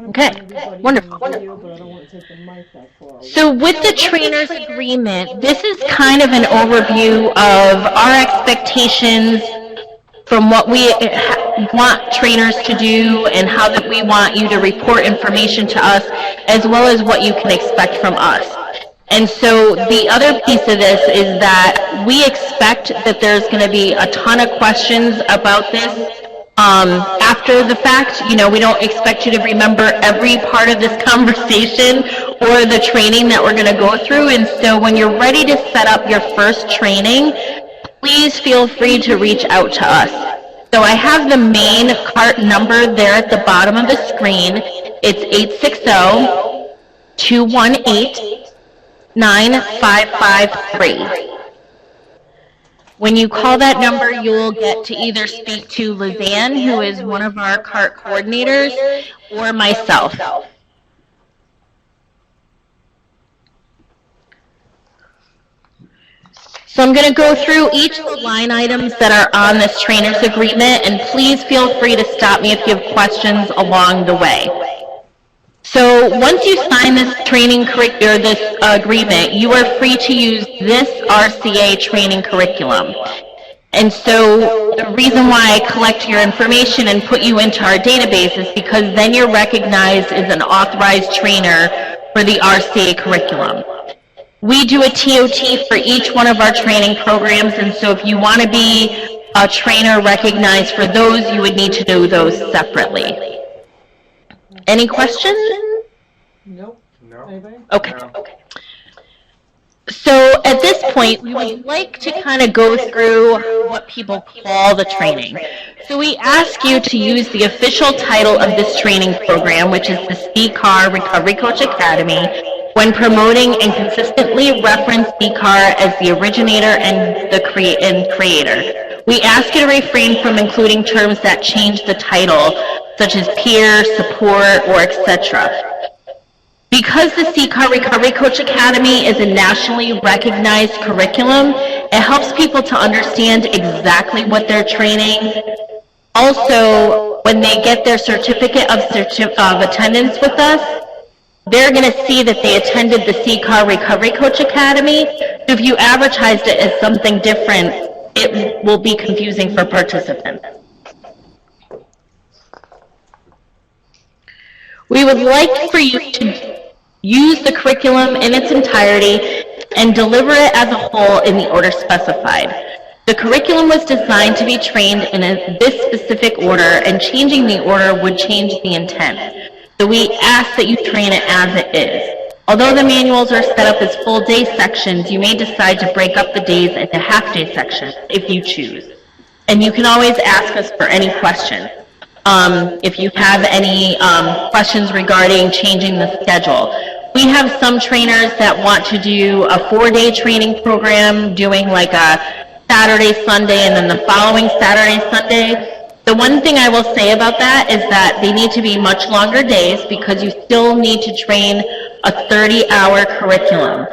Okay, wonderful. So with the trainer's agreement, this is kind of an overview of our expectations from what we want trainers to do and how that we want you to report information to us, as well as what you can expect from us. And so the other piece of this is that we expect that there's going to be a ton of questions about this after the fact. You know, we don't expect you to remember every part of this conversation or the training that we're going to go through. And so when you're ready to set up your first training, please feel free to reach out to us. So I have the main cart number there at the bottom of the screen. It's 860-218-9553. When you call that number, you will get to either speak to Lizanne, who is one of our cart coordinators, or myself. So I'm going to go through each of the line items that are on this trainer's agreement, and please feel free to stop me if you have questions along the way. So once you sign this training or this agreement, you are free to use this RCA training curriculum. And so the reason why I collect your information and put you into our database is because then you're recognized as an authorized trainer for the RCA curriculum. We do a TOT for each one of our training programs, and so if you want to be a trainer recognized for those, you would need to do those separately. Any questions? Nope. No. Okay. Okay. So at this point, we would like to kind of go through what people call the training. So we ask you to use the official title of this training program, which is the CCAR Recovery Coach Academy, when promoting and consistently reference CCAR as the originator and the creator. We ask you to refrain from including terms that change the title, such as peer, support, or etc. Because the CCAR Recovery Coach Academy is a nationally recognized curriculum, it helps people to understand exactly what they're training. Also, when they get their certificate of attendance with us, they're going to see that they attended the CCAR Recovery Coach Academy. So if you advertised it as something different, it will be confusing for participants. We would like for you to use the curriculum in its entirety and deliver it as a whole in the order specified. The curriculum was designed to be trained in this specific order, and changing the order would change the intent. So we ask that you train it as it is. Although the manuals are set up as full day sections, you may decide to break up the days into half day sections if you choose. And you can always ask us for any questions. If you have any questions regarding changing the schedule. We have some trainers that want to do a 4-day training program, doing like a Saturday, Sunday, and then the following Saturday, Sunday. The one thing I will say about that is that they need to be much longer days because you still need to train a 30-hour curriculum.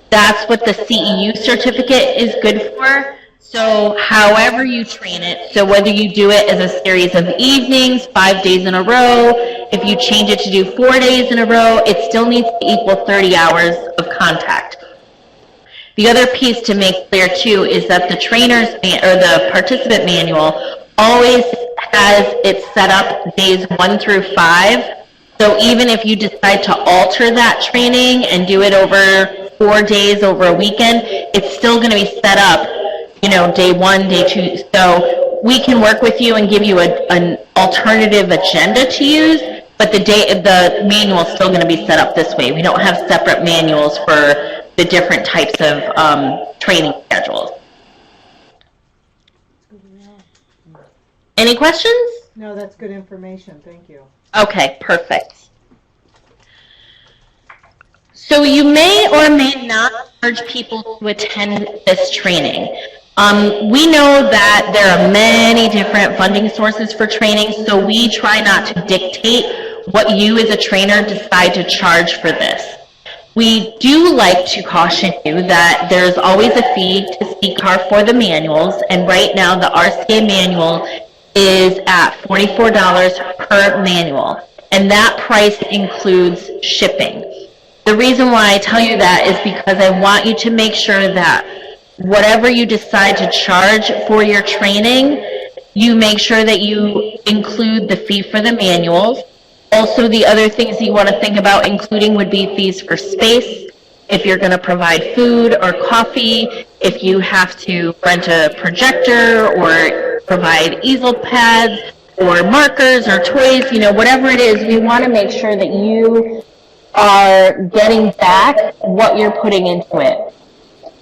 That's what the CEU certificate is good for. So however you train it, so whether you do it as a series of evenings, 5 days in a row, if you change it to do 4 days in a row, it still needs to equal 30 hours of contact. The other piece to make clear too is that the trainer's or the participant manual always has it set up days 1 through 5. So even if you decide to alter that training and do it over 4 days over a weekend, it's still going to be set up, you know, day 1, day 2. So we can work with you and give you an alternative agenda to use, but the manual is still going to be set up this way. We don't have separate manuals for the different types of training schedules. Any questions? No, that's good information. Thank you. Okay, perfect. So you may or may not urge people to attend this training. We know that there are many different funding sources for training, so we try not to dictate what you as a trainer decide to charge for this. We do like to caution you that there's always a fee to CCAR for the manuals, and right now the RCA manual is at $44 per manual. and that price includes shipping. The reason why I tell you that is because I want you to make sure that whatever you decide to charge for your training, you make sure that you include the fee for the manuals. Also, the other things you want to think about including would be fees for space, if you're going to provide food or coffee, if you have to rent a projector or provide easel pads or markers or toys, whatever it is, we want to make sure that you are getting back what you're putting into it.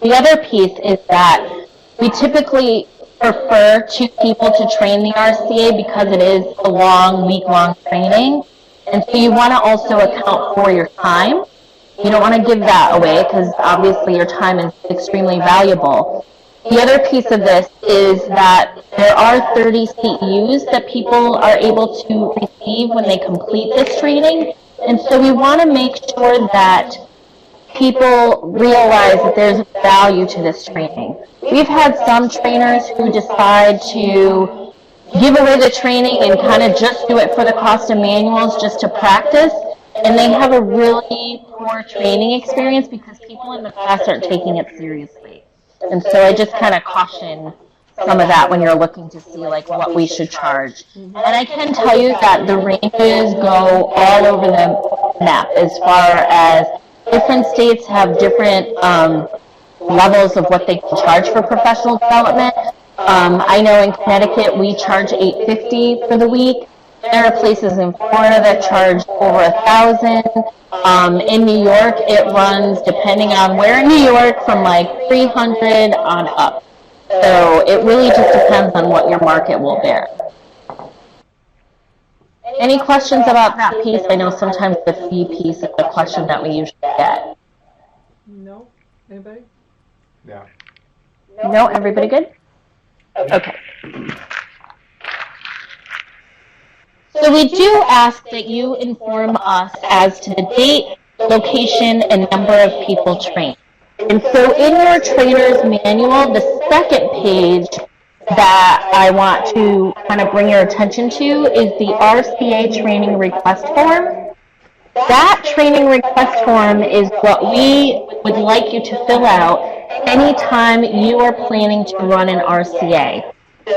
The other piece is that we typically prefer 2 people to train the RCA because it is a long, week-long training. And so you want to also account for your time. You don't want to give that away because obviously your time is extremely valuable. The other piece of this is that there are 30 CEUs that people are able to receive when they complete this training. And so we want to make sure that people realize that there's value to this training. We've had some trainers who decide to give away the training and kind of just do it for the cost of manuals just to practice, and they have a really poor training experience because people in the class aren't taking it seriously. And so I just kind of caution some of that when you're looking to see like what we should charge. And I can tell you that the ranges go all over the map as far as different states have different levels of what they can charge for professional development. I know in Connecticut we charge $850 for the week. There are places in Florida that charge over $1,000. In New York, it runs, depending on where in New York, from like $300 on up. So it really just depends on what your market will bear. Any questions about that piece? I know sometimes the fee piece is the question that we usually get. No? Anybody? Yeah. No? Everybody good? Okay. So we do ask that you inform us as to the date, location, and number of people trained. And so in your trainer's manual, the second page that I want to kind of bring your attention to is the RCA training request form. That training request form is what we would like you to fill out anytime you are planning to run an RCA.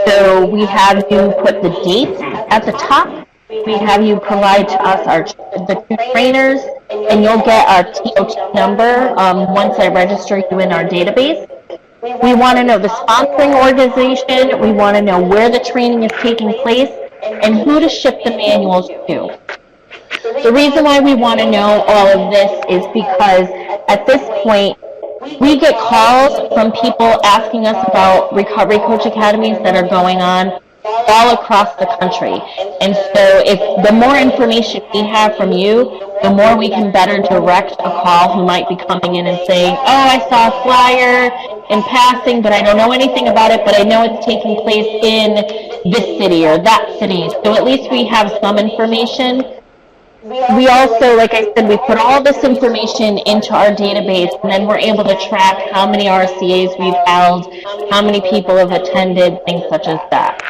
So we have you put the dates at the top. We have you provide to us the 2 trainers, and you'll get our TOT number once I register you in our database. We want to know the sponsoring organization. We want to know where the training is taking place and who to ship the manuals to. The reason why we want to know all of this is because at this point, we get calls from people asking us about recovery coach academies that are going on all across the country. And so if the more information we have from you, the more we can better direct a call who might be coming in and saying, oh, I saw a flyer in passing, but I don't know anything about it, but I know it's taking place in this city or that city. So at least we have some information. We also, like I said, we put all this information into our database, and then we're able to track how many RCAs we've held, how many people have attended, things such as that.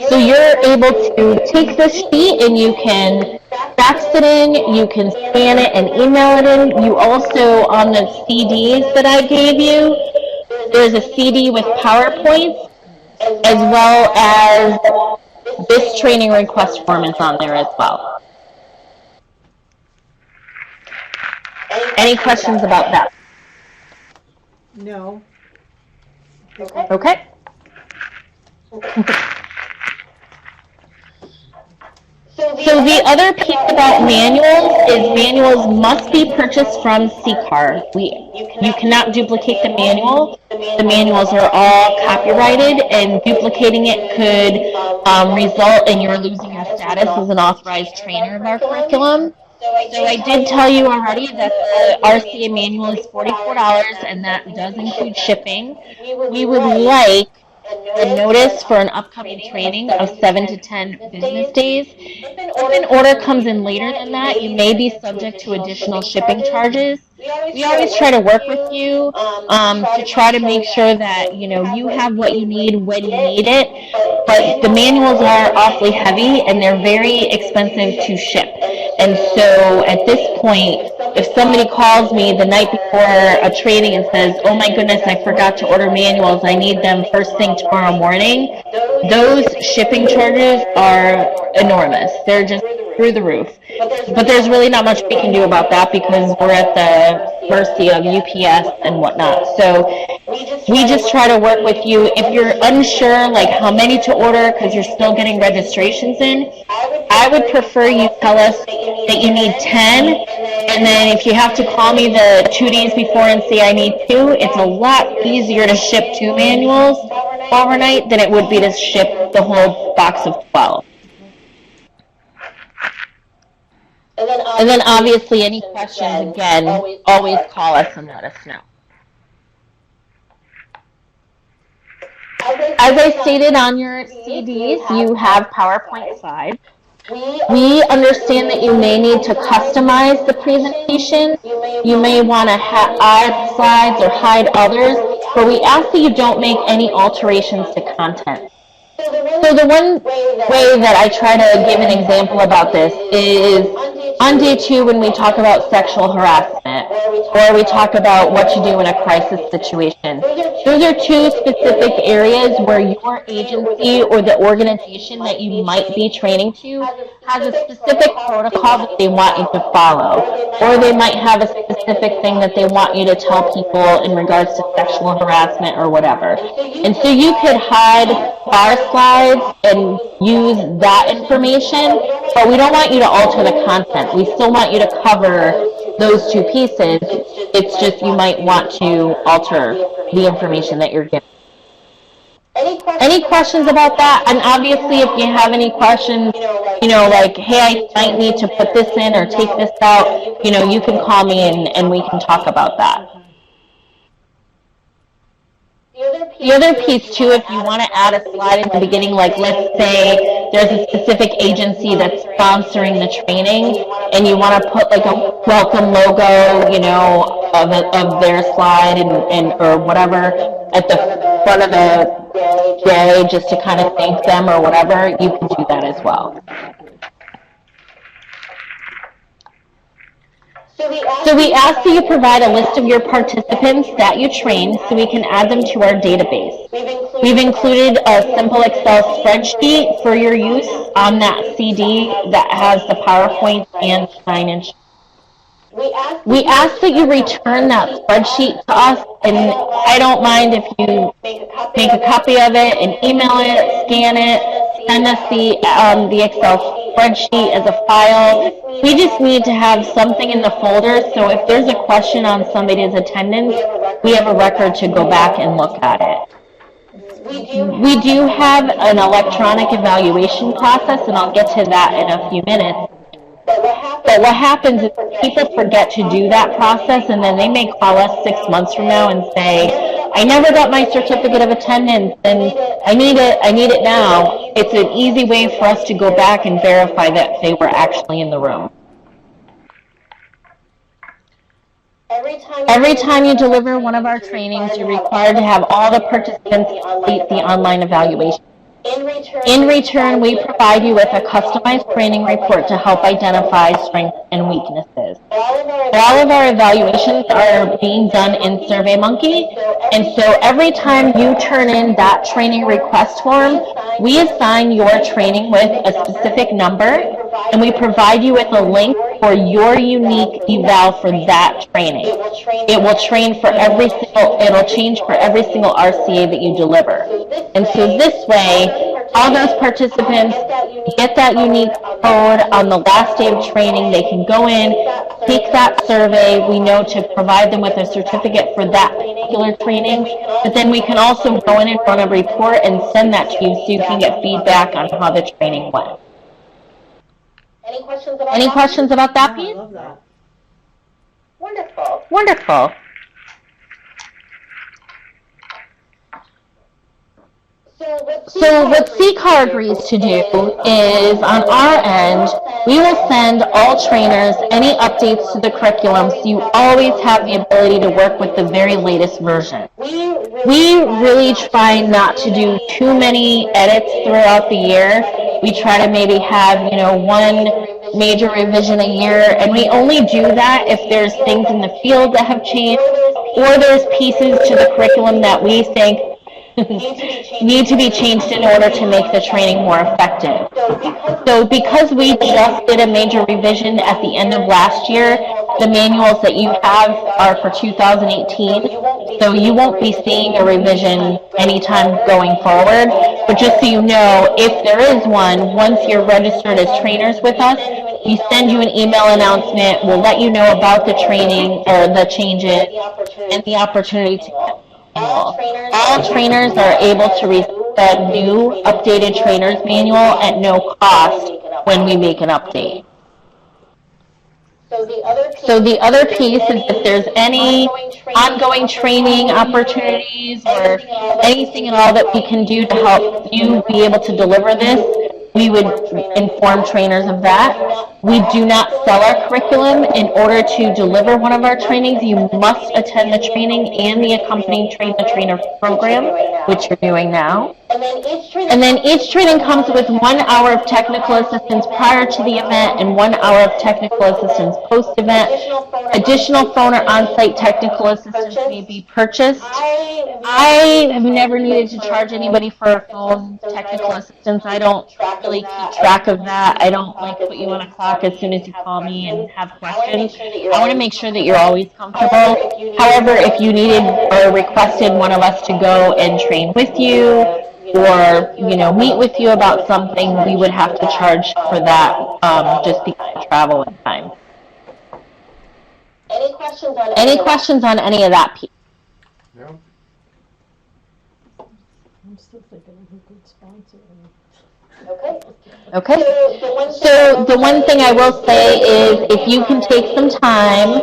So you're able to take this sheet and you can fax it in, you can scan it and email it in. You also, on the CDs that I gave you, there's a CD with PowerPoints, as well as this training request form is on there as well. Any questions about that? No. Okay. So the other piece about manuals is manuals must be purchased from CCAR. You cannot duplicate the manual. The manuals are all copyrighted, and duplicating it could result in your losing your status as an authorized trainer of our curriculum. So I did tell you already that the RCA manual is $44, and that does include shipping. We would like a notice for an upcoming training of 7 to 10 business days. If an order comes in later than that, you may be subject to additional shipping charges. We always try to work with you to try to make sure that you have what you need when you need it. But the manuals are awfully heavy and they're very expensive to ship. And so at this point, if somebody calls me the night before a training and says, "Oh my goodness, I forgot to order manuals, I need them first thing tomorrow morning," those shipping charges are enormous. They're just through the roof. But there's really not much we can do about that because we're at the mercy of UPS and whatnot. So we just try to work with you. If you're unsure like how many to order because you're still getting registrations in, I would prefer you tell us that you need 10, and then if you have to call me the 2 days before and say I need 2, it's a lot easier to ship 2 manuals overnight than it would be to ship the whole box of 12. And then obviously any questions, again, always call us and let us know. As I stated on your CDs, you have PowerPoint slides. We understand that you may need to customize the presentation. You may want to add slides or hide others, but we ask that you don't make any alterations to content. So the one way that I try to give an example about this is on day 2 when we talk about sexual harassment, or we talk about what to do in a crisis situation. Those are 2 specific areas where your agency or the organization that you might be training to has a specific protocol that they want you to follow, or they might have a specific thing that they want you to tell people in regards to sexual harassment or whatever. And so you could hide our slides and use that information, but we don't want you to alter the content. We still want you to cover those 2 pieces. It's just you might want to alter the information that you're giving. Any questions about that? And obviously if you have any questions, like, hey, I might need to put this in or take this out, you can call me and we can talk about that. The other piece too, if you want to add a slide in the beginning, like let's say there's a specific agency that's sponsoring the training and you want to put like a welcome logo, of their slide and or whatever at the front of the day just to kind of thank them or whatever, you can do that as well. So we ask that you provide a list of your participants that you train so we can add them to our database. We've included a simple Excel spreadsheet for your use on that CD that has the PowerPoint and sign-in. We ask that you return that spreadsheet to us, and I don't mind if you make a copy of it and email it, scan it, send us the Excel spreadsheet as a file. We just need to have something in the folder, so if there's a question on somebody's attendance, we have a record to go back and look at it. We do have an electronic evaluation process, and I'll get to that in a few minutes. But what happens is people forget to do that process, and then they may call us 6 months from now and say, I never got my certificate of attendance, and I need it now. It's an easy way for us to go back and verify that they were actually in the room. Every time you deliver one of our trainings, you're required to have all the participants complete the online evaluation. In return, we provide you with a customized training report to help identify strengths and weaknesses. All of our evaluations are being done in SurveyMonkey, and so every time you turn in that training request form, we assign your training with a specific number, and we provide you with a link for your unique eval for that training. It will change for every single RCA that you deliver. And so this way, all those participants get that unique code on the last day of training. They can go in, take that survey. We know to provide them with a certificate for that particular training, but then we can also go in and run a report and send that to you so you can get feedback on how the training went. Any questions about that piece? I love that. Wonderful. Wonderful. So what CCAR agrees to do is, on our end, we will send all trainers any updates to the curriculum so you always have the ability to work with the very latest version. We really try not to do too many edits throughout the year. We try to maybe have, one major revision a year, and we only do that if there's things in the field that have changed, or there's pieces to the curriculum that we think need to be changed in order to make the training more effective. So because we just did a major revision at the end of last year, the manuals that you have are for 2018, so you won't be seeing a revision anytime going forward. But just so you know, if there is one, once you're registered as trainers with us, we send you an email announcement. We'll let you know about the training or the changes and the opportunity to all trainers are able to receive the new updated trainer's manual at no cost when we make an update. So the other piece is if there's any ongoing training opportunities or anything at all that we can do to help you be able to deliver this, we would inform trainers of that. We do not sell our curriculum. In order to deliver one of our trainings, you must attend the training and the accompanying train-the-trainer program, which you're doing now. And then each training comes with 1 hour of technical assistance prior to the event and 1 hour of technical assistance post-event. Additional phone or on-site technical assistance may be purchased. I have never needed to charge anybody for a phone technical assistance. I don't really keep track of that. I don't put you on a clock as soon as you call me and have questions. I want to make sure that you're always comfortable. However, if you needed or requested one of us to go and train with you, or meet with you about something, we would have to charge for that, just because of travel and time. Any questions on any of that piece? No. I'm still thinking of a good sponsor. Okay. So the one thing I will say is if you can take some time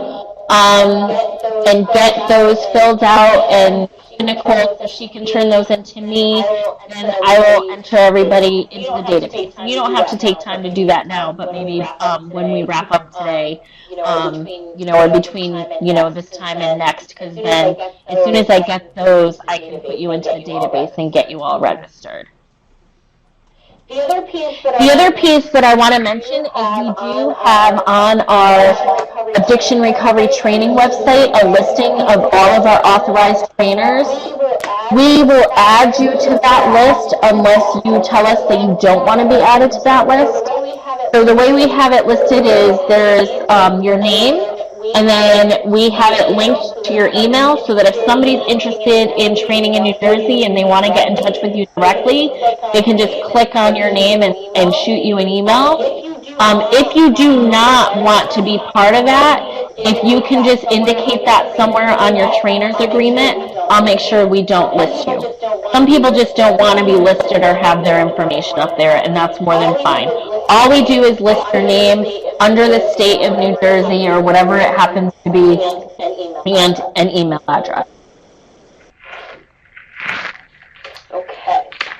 and get those filled out and Nicole, so she can turn those into me, and I will enter everybody into the database. And you don't have to take time to do that now, but maybe when we wrap up today, or between, this time and next, because then as soon as I get those, I can put you into the database and get you all registered. The other piece that I want to mention is we do have on our addiction recovery training website a listing of all of our authorized trainers. We will add you to that list unless you tell us that you don't want to be added to that list. So the way we have it listed is there's your name, and then we have it linked to your email so that if somebody's interested in training in New Jersey and they want to get in touch with you directly, they can just click on your name and shoot you an email. If you do not want to be part of that, if you can just indicate that somewhere on your trainer's agreement, I'll make sure we don't list you. Some people just don't want to be listed or have their information up there, and that's more than fine. All we do is list your name under the state of New Jersey or whatever it happens to be, and an email address.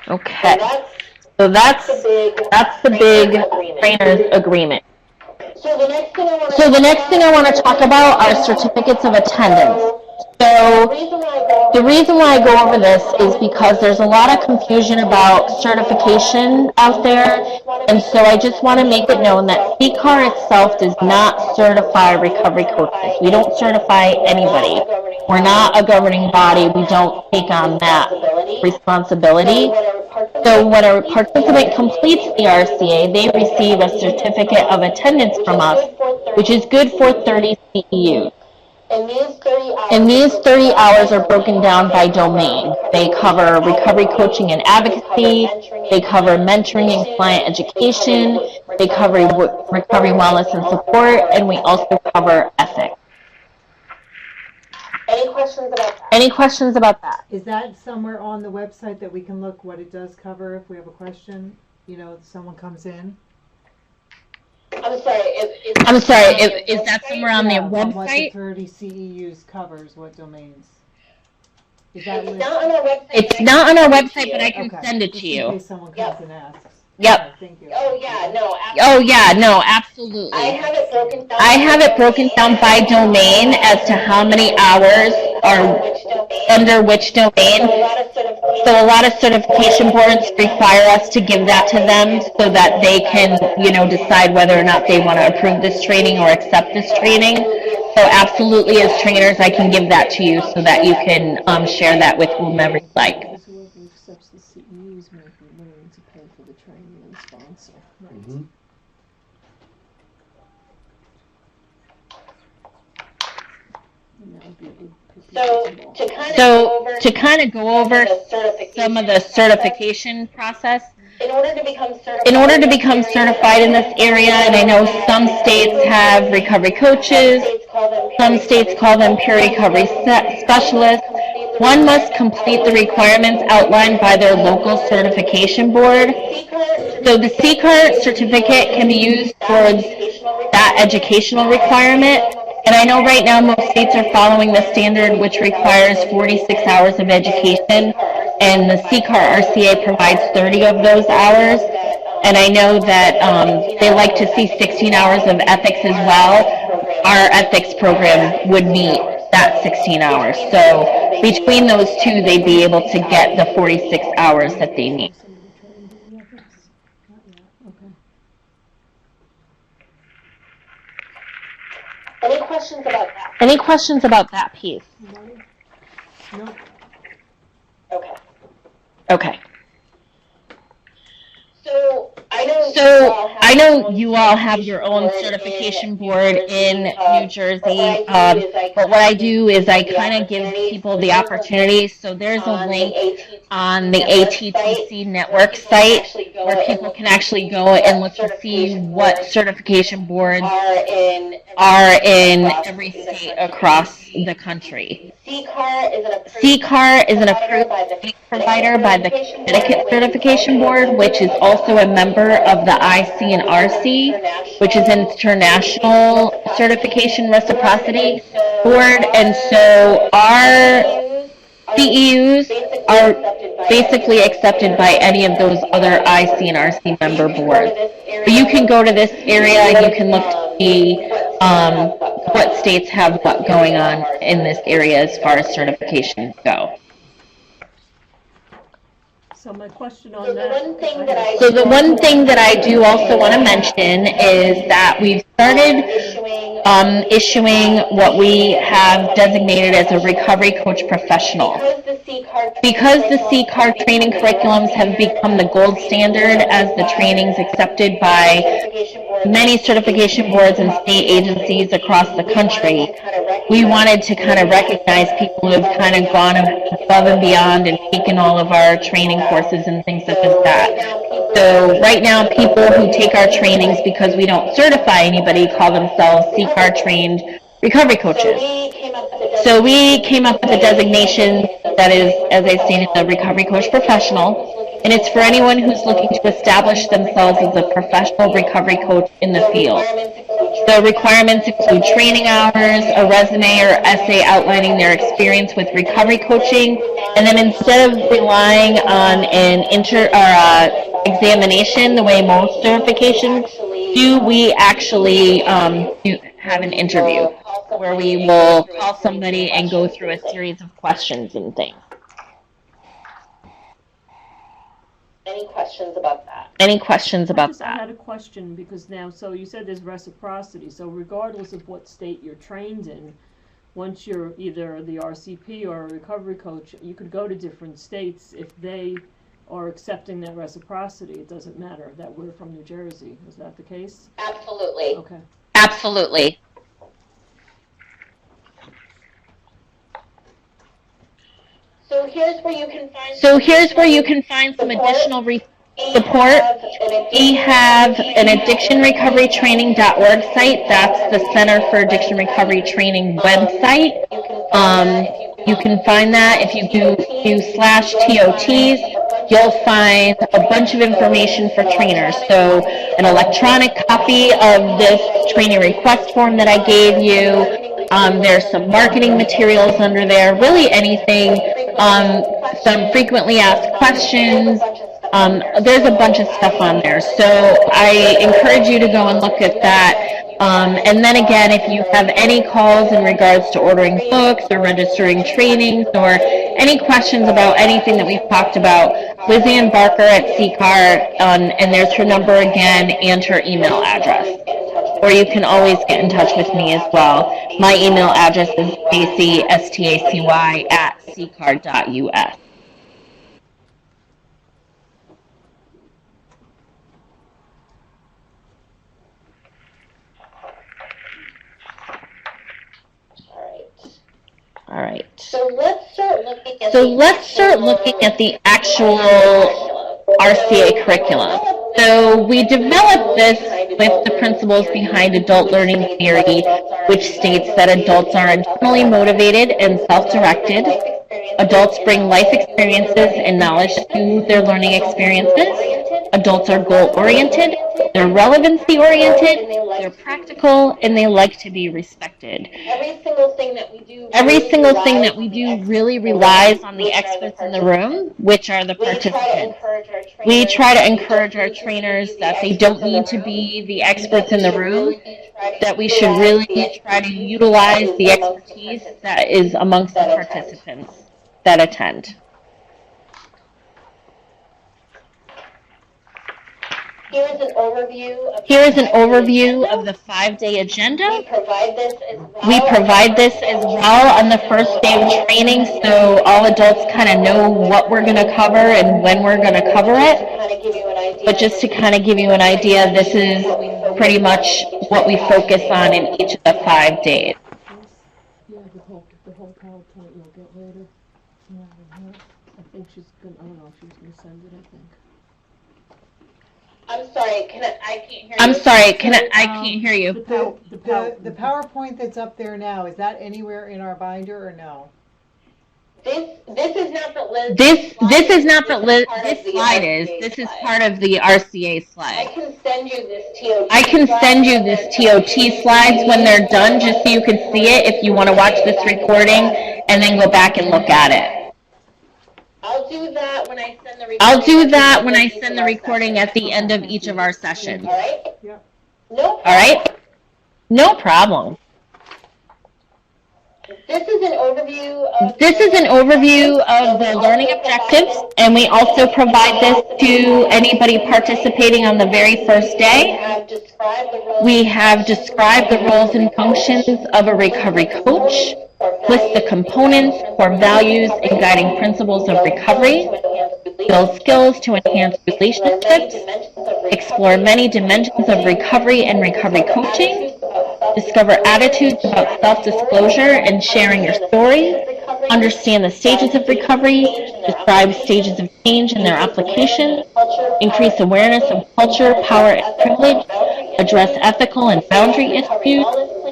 Okay. So that's the big trainer's agreement. So the next thing I want to talk about are certificates of attendance. So the reason why I go over this is because there's a lot of confusion about certification out there, and so I just want to make it known that CCAR itself does not certify recovery coaches. We don't certify anybody. We're not a governing body. We don't take on that responsibility. So when a participant completes the RCA, they receive a certificate of attendance from us, which is good for 30 CEUs. And these 30 hours are broken down by domain. They cover recovery coaching and advocacy, they cover mentoring and client education, they cover recovery wellness and support, and we also cover ethics. Any questions about that? Is that somewhere on the website that we can look what it does cover if we have a question? If someone comes in? Is that somewhere on their What the website? 30 CEUs covers, what domains? Is that It's not on our website, but I can send it to In you. case someone comes and asks. Yep. Okay, thank you. Oh yeah, no, absolutely. I have it broken down by domain as to how many hours are under which domain. So a lot of certification boards require us to give that to them so that they can, decide whether or not they want to approve this training or accept this training. So absolutely, as trainers, I can give that to you so that you can share that with whomever you like. Because whoever accepts the CEUs might be willing to pay for the training and sponsor. Right. And that would be a good So to kind of go over some of the certification process, in order to become certified in this area, and I know some states have recovery coaches, some states call them peer recovery specialists, one must complete the requirements outlined by their local certification board. So the CCAR certificate can be used towards that educational requirement. And I know right now most states are following the standard, which requires 46 hours of education, and the CCAR RCA provides 30 of those hours. And I know that they like to see 16 hours of ethics as well. Our ethics program would meet that 16 hours. So between those two, they'd be able to get the 46 hours that they need. Any questions about that? Any questions about that piece? No. Okay. Okay. So I know you all have your own certification board in New Jersey, but what I do is I kind of give people the opportunity. So there's a link on the ATTC network site where people can actually go and look to see what certification boards are in every state across the country. CCAR is an approved provider by the Connecticut Certification Board, which is also a member of the IC&RC, which is International Certification Reciprocity Board, and so our CEUs are basically accepted by any of those other IC&RC member boards. But you can go to this area and you can look to see what states have what going on in this area as far as certifications go. So my question on that. So the one thing that I do also want to mention is that we've started issuing what we have designated as a recovery coach professional. Because the CCAR training curriculums have become the gold standard as the trainings accepted by many certification boards and state agencies across the country, we wanted to kind of recognize people who have kind of gone above and beyond and taken all of our training courses and things such as that. So right now, people who take our trainings, because we don't certify anybody, call themselves CCAR trained recovery coaches. So we came up with a designation that is, as I stated, a recovery coach professional, and it's for anyone who's looking to establish themselves as a professional recovery coach in the field. The requirements include training hours, a resume or essay outlining their experience with recovery coaching, and then instead of relying on an examination the way most certifications do, we actually have an interview where we will call somebody and go through a series of questions and things. Any questions about that? Any questions about that? I had a question because now, so you said there's reciprocity. So regardless of what state you're trained in, once you're either the RCP or a recovery coach, you could go to different states if they are accepting that reciprocity. It doesn't matter that we're from New Jersey. Is that the case? Absolutely. Okay. Absolutely. So here's where you can find some additional support. We have an addictionrecoverytraining.org site. That's the Center for Addiction Recovery Training website. You can find that if you do /TOTs. You'll find a bunch of information for trainers. So an electronic copy of this training request form that I gave you. There's some marketing materials under there, really anything, some frequently asked questions, There's a bunch of stuff on there. So I encourage you to go and look at that. And then again, if you have any calls in regards to ordering books or registering trainings or any questions about anything that we've talked about, Liz Ann Barker at CCAR, and there's her number again and her email address. Or you can always get in touch with me as well. My email address is Stacy, STACY, at ccar.us. All right. So let's start looking at the actual RCA curriculum. So we developed this with the principles behind adult learning theory, which states that adults are internally motivated and self-directed. Adults bring life experiences and knowledge to their learning experiences. Adults are goal-oriented, they're relevancy-oriented, they're practical, and they like to be respected. Every single thing that we do really relies on the experts in the room, which are the participants. We try to encourage our trainers that they don't need to be the experts in the room, that we should really try to utilize the expertise that is amongst the participants that attend. Here is an overview of the 5-day agenda. We provide this as well on the first day of training, so all adults kind of know what we're going to cover and when we're going to cover it. But just to kind of give you an idea, this is pretty much what we focus on in each of the 5 days. Yeah, the whole PowerPoint you'll get later. I think she's gonna, I don't know if she's gonna send it, I think. I'm sorry, I can't hear you. I'm sorry, I can't hear you. The PowerPoint that's up there now, is that anywhere in our binder or no? This is not the list. This is not the list. This slide is. This is part of the RCA I slide. can send you this TOT. I can send you this TOT slides when they're done, just so you can see it if you want to watch this recording and then go back and look at it. I'll do that when I send the recording. At the end of each of our sessions. All right? Yeah. No. All right? No problem. This is an overview of the learning objectives, and we also provide this to anybody participating on the very first day. We have described the roles and functions of a recovery coach, list the components, core values, and guiding principles of recovery, build skills to enhance relationships, explore many dimensions of recovery and recovery coaching, discover attitudes about self-disclosure and sharing your story, understand the stages of recovery, describe stages of change and their application, increase awareness of culture, power, and privilege, address ethical and boundary issues,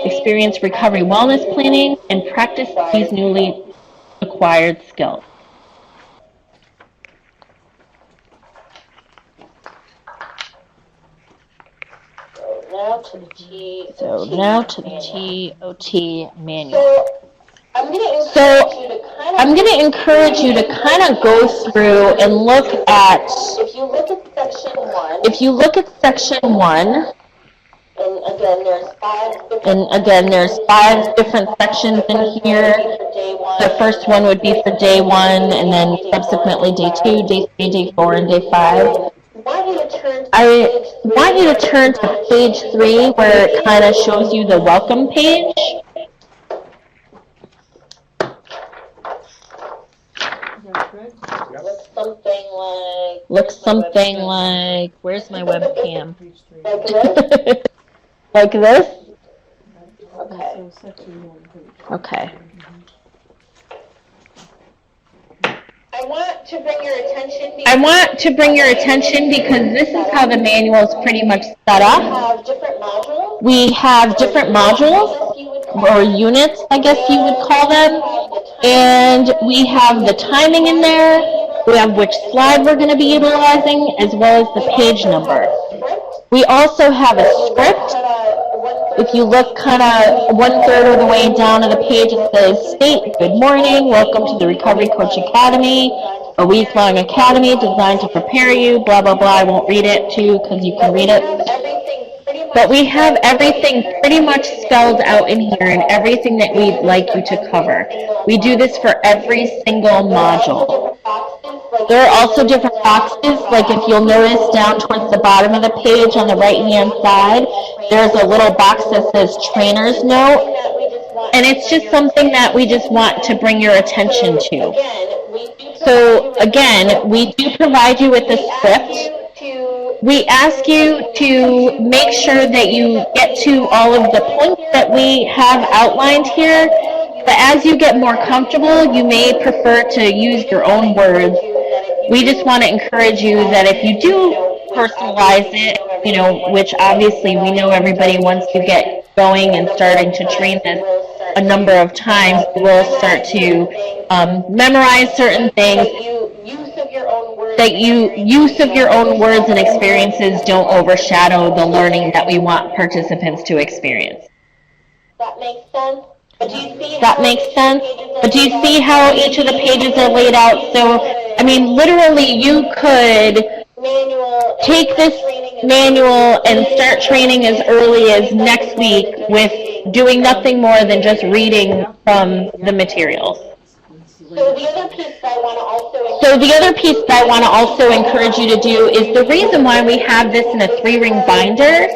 experience recovery wellness planning, and practice these newly acquired skills. Now to the TOT. So now to the TOT manual. So I'm going to encourage you to kind of go through and look at, if you look at section 1, section 1, and again there's 5 different sections in here. The first one would be for day 1, and then subsequently day 2, day 3, day 4, and day 5. I want you to turn to page 3, where it kind of shows you the welcome page. Looks something like, where's my webcam? Like this? Okay. I want to bring your attention because this is how the manual is pretty much set up. We have different modules, or units, I guess you would call them, and we have the timing in there, we have which slide we're going to be utilizing, as well as the page number. We also have a script. If you look kind of 1/3 of the way down of the page, it says, "State, good morning, welcome to the Recovery Coach Academy. a week-long academy designed to prepare you, blah, blah, blah. I won't read it to you because you can read it. But we have everything pretty much spelled out in here and everything that we'd like you to cover. We do this for every single module. There are also different boxes, like if you'll notice down towards the bottom of the page on the right-hand side, there's a little box that says Trainer's Note, and it's just something that we just want to bring your attention to. So again, we do provide you with the script. We ask you to make sure that you get to all of the points that we have outlined here, but as you get more comfortable, you may prefer to use your own words. We just want to encourage you that if you do personalize it, you know, which obviously we know everybody, once you get going and starting to train this a number of times, will start to memorize certain things, that use of your own words and experiences don't overshadow the learning that we want participants to experience. That makes sense? That makes sense? But do you see how each of the pages are laid out? So, I mean, literally, you could take this manual and start training as early as next week with doing nothing more than just reading from the materials. So the other piece that I want to also encourage you to do is the reason why we have this in a 3-ring binder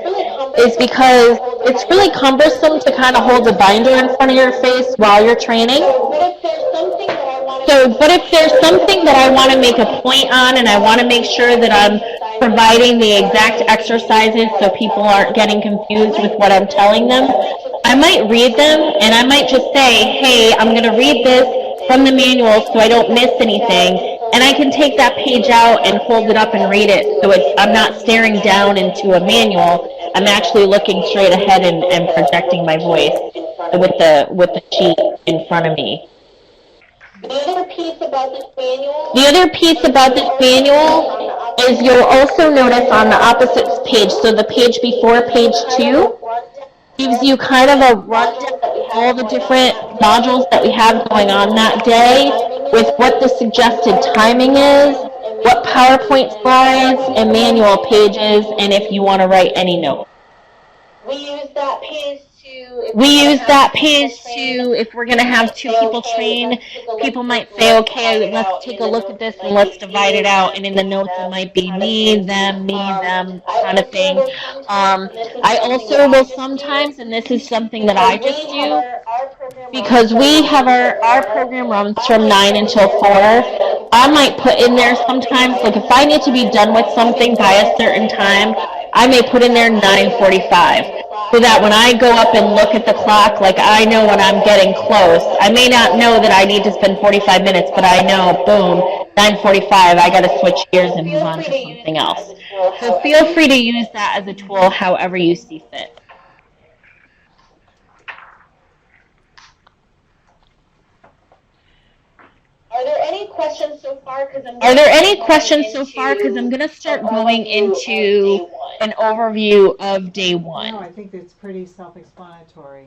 is because it's really cumbersome to kind of hold the binder in front of your face while you're training. But if there's something that I want to make a point on and I want to make sure that I'm providing the exact exercises so people aren't getting confused with what I'm telling them, I might read them and I might just say, hey, I'm going to read this from the manual so I don't miss anything, and I can take that page out and hold it up and read it, so I'm not staring down into a manual. I'm actually looking straight ahead and projecting my voice with the sheet in front of me. The other piece about this manual is you'll also notice on the opposite page, so the page before page 2, gives you kind of a rundown of all the different modules that we have going on that day, with what the suggested timing is, what PowerPoint slides and manual pages, and if you want to write any notes. We use that page to, if we're going to have 2 people train, people might say, okay, let's take a look at this and let's divide it out, and in the notes it might be me, them, kind of thing. I also will sometimes, and this is something that I just do, because we have our program runs from 9 until 4, I might put in there sometimes, like if I need to be done with something by a certain time, I may put in there 9:45. So that when I go up and look at the clock, like I know when I'm getting close. I may not know that I need to spend 45 minutes, but I know, boom, 9:45, I got to switch gears and move on to something else. So feel free to use that as a tool however you see fit. Are there any questions so far? Because I'm going to start going into an overview of day 1. No, I think it's pretty self-explanatory.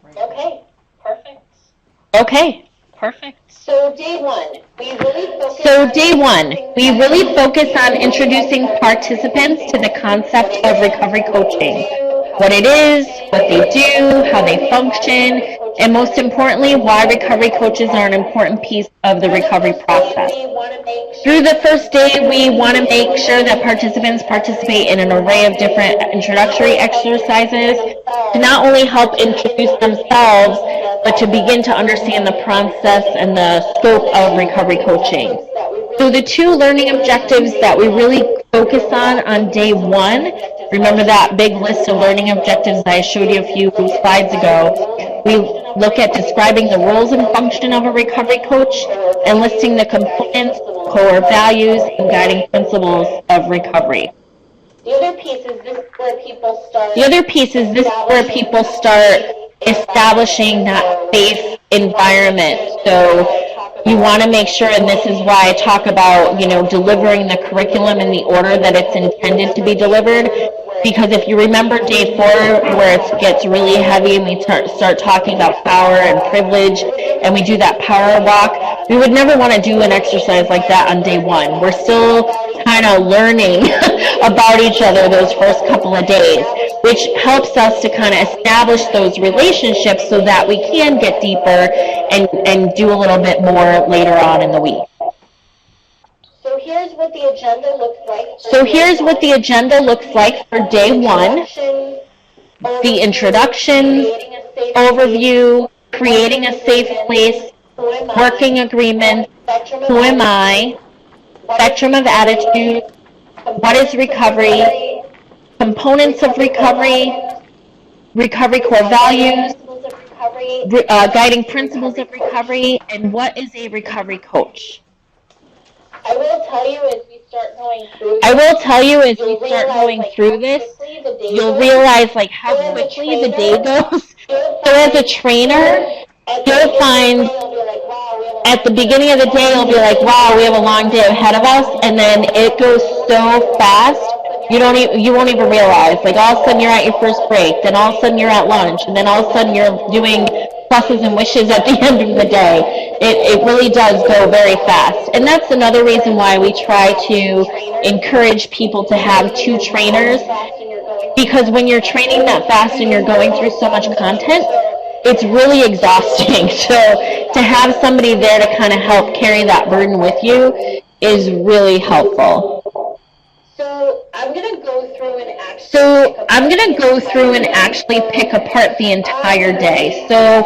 Right. Okay, perfect. So day 1, we really focus on introducing participants to the concept of recovery coaching. What it is, what they do, how they function, and most importantly, why recovery coaches are an important piece of the recovery process. Through the first day, we want to make sure that participants participate in an array of different introductory exercises to not only help introduce themselves, but to begin to understand the process and the scope of recovery coaching. So the 2 learning objectives that we really focus on day 1, remember that big list of learning objectives that I showed you a few slides ago, we look at describing the roles and function of a recovery coach and listing the components, core values, and guiding principles of recovery. The other piece is this is where people start establishing that safe environment. So you want to make sure, and this is why I talk about, delivering the curriculum in the order that it's intended to be delivered. Because if you remember day 4, where it gets really heavy and we start talking about power and privilege, and we do that power walk, We would never want to do an exercise like that on day one. We're still kind of learning about each other those first couple of days, which helps us to kind of establish those relationships so that we can get deeper and do a little bit more later on in the week. So here's what the agenda looks like. For day one. The introductions, overview, creating a safe place, working agreement, who am I, spectrum of attitude, what is recovery, components of recovery, recovery core values, guiding principles of recovery, and what is a recovery coach. I will tell you as we start going through this, you'll realize like how quickly the day goes. So as a trainer, you'll find at the beginning of the day, you'll be like, wow, we have a long day ahead of us, and then it goes so fast, you won't even realize. Like all of a sudden you're at your first break, then all of a sudden you're at lunch, and then all of a sudden you're doing pluses and wishes at the end of the day. It really does go very fast. And that's another reason why we try to encourage people to have 2 trainers, because when you're training that fast and you're going through so much content, it's really exhausting. So to have somebody there to kind of help carry that burden with you is really helpful. So I'm going to go through and actually pick apart the entire day. So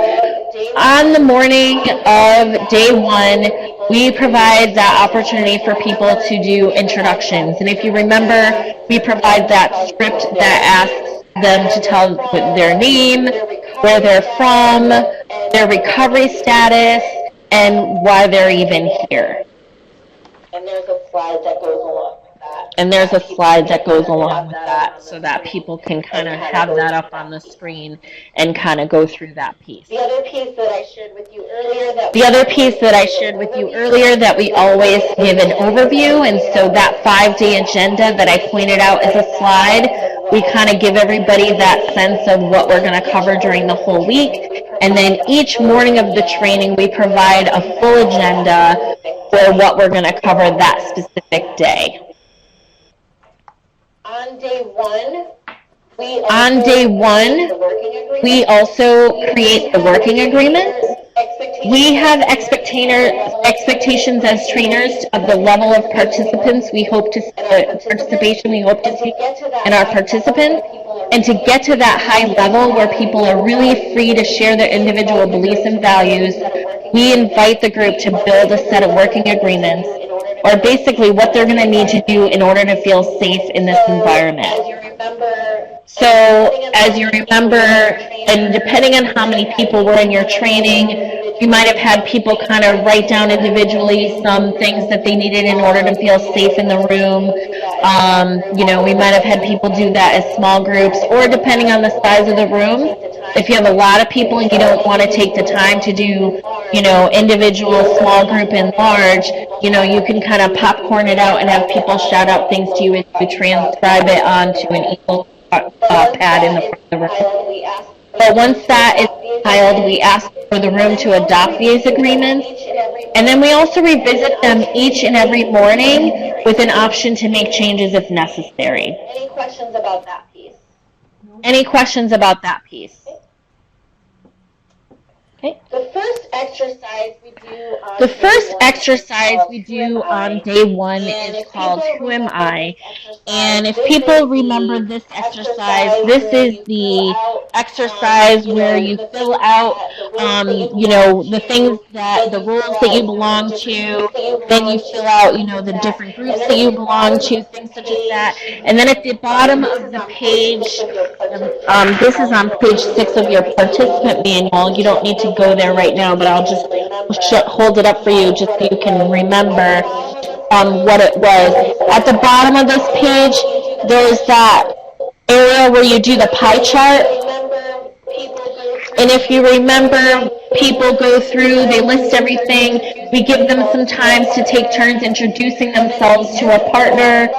on the morning of day one, we provide that opportunity for people to do introductions. And if you remember, we provide that script that asks them to tell their name, where they're from, their recovery status, and why they're even here. And there's a slide that goes along. So that people can kind of have that up on the screen and kind of go through that piece. The other piece that I shared with you earlier that we always give an overview, and so that 5-day agenda that I pointed out as a slide, we kind of give everybody that sense of what we're going to cover during the whole week, and then each morning of the training we provide a full agenda for what we're going to cover that specific day. On day one, we also create the working agreements. We have expectations as trainers of the level of participants we hope to participation we hope to see in our participants, and to get to that high level where people are really free to share their individual beliefs and values, we invite the group to build a set of working agreements, or basically what they're going to need to do in order to feel safe in this environment. So, as you remember, and depending on how many people were in your training, you might have had people kind of write down individually some things that they needed in order to feel safe in the room. We might have had people do that as small groups, or depending on the size of the room. If you have a lot of people and you don't want to take the time to do, individual, small group, and large, you can kind of popcorn it out and have people shout out things to you as you transcribe it onto an equal pad in the front of the room. But once that is compiled, we ask for the room to adopt these agreements, and then we also revisit them each and every morning with an option to make changes if necessary. Any questions about that piece? Any questions about that piece? Okay. The first exercise we do on day one is called Who Am I? And if people remember this exercise, this is the exercise where you fill out, the things the roles that you belong to, then you fill out, the different groups that you belong to, things such as that. And then at the bottom of the page, this is on page 6 of your participant manual. You don't need to go there right now, but I'll just hold it up for you just so you can remember what it was. At the bottom of this page, there's that area where you do the pie chart. And if you remember, people go through, they list everything. We give them some time to take turns introducing themselves to a partner.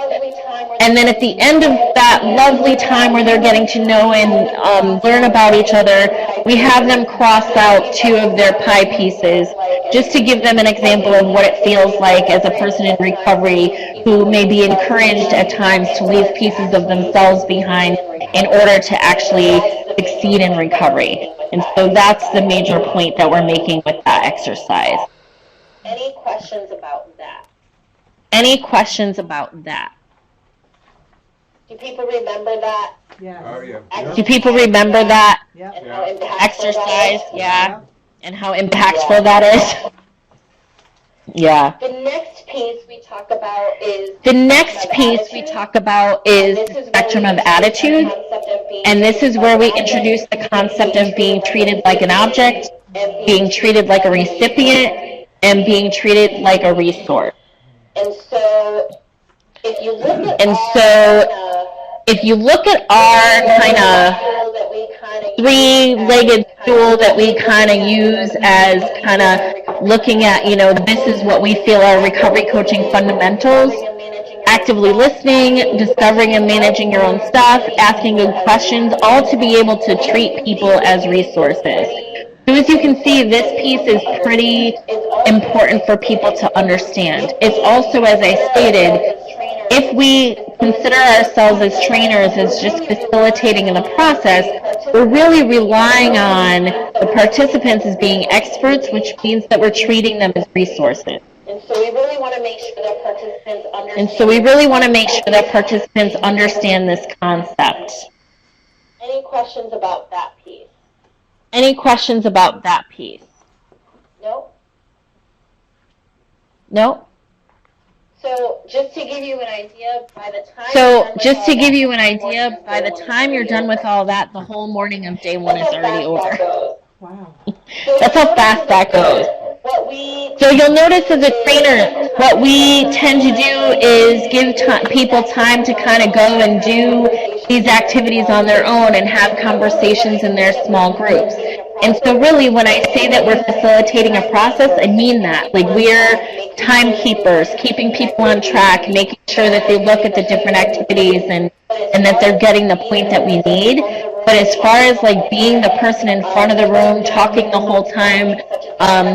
And then at the end of that lovely time where they're getting to know and learn about each other, we have them cross out 2 of their pie pieces. just to give them an example of what it feels like as a person in recovery who may be encouraged at times to leave pieces of themselves behind in order to actually succeed in recovery. And so that's the major point that we're making with that exercise. Any questions about that? Any questions about that? Do people remember that? Yes. Oh, yeah. Do people remember that Yep. And how impactful exercise? that is? Yeah. And how impactful that is? Yeah. The next piece we talk about is The next piece we talk about is the spectrum of attitude, and this is where we introduce the concept of being treated like an object, being treated like a recipient, and being treated like a resource. And so if you look at And so if you look at our kind of three-legged stool that we kind of use as kind of looking at, you know, this is what we feel are recovery coaching fundamentals: actively listening, discovering and managing your own stuff, asking good questions, all to be able to treat people as resources. So as you can see, this piece is pretty important for people to understand. It's also, as I stated, if we consider ourselves as trainers as just facilitating in the process, we're really relying on the participants as being experts, which means that we're treating them as resources. And so we really want to make sure that participants understand. And so we really want to make sure that participants understand this concept. Any questions about that piece? Any questions about that piece? No? No? So just to give you an idea, by the time So just to give you an idea, by the time you're done with all that, the whole morning of day one is already over. Wow. That's how fast that goes. What we So you'll notice as a trainer, what we tend to do is give people time to kind of go and do these activities on their own and have conversations in their small groups. And so really, when I say that we're facilitating a process, I mean that. Like, we're timekeepers, keeping people on track, making sure that they look at the different activities and that they're getting the point that we need. But as far as like being the person in front of the room, talking the whole time,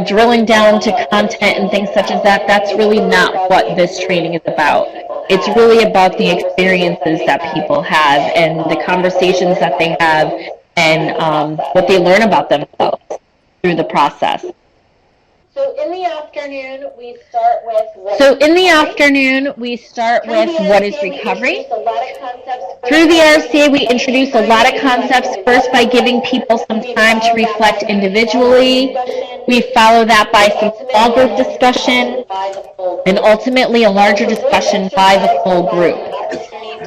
drilling down to content and things such as that, that's really not what this training is about. It's really about the experiences that people have and the conversations that they have and what they learn about themselves through the process. So in the afternoon, we start with what So in the afternoon, we start with what is recovery. Through the RCA, we introduce a lot of concepts, first by giving people some time to reflect individually. We follow that by some small group discussion, and ultimately a larger discussion by the full group.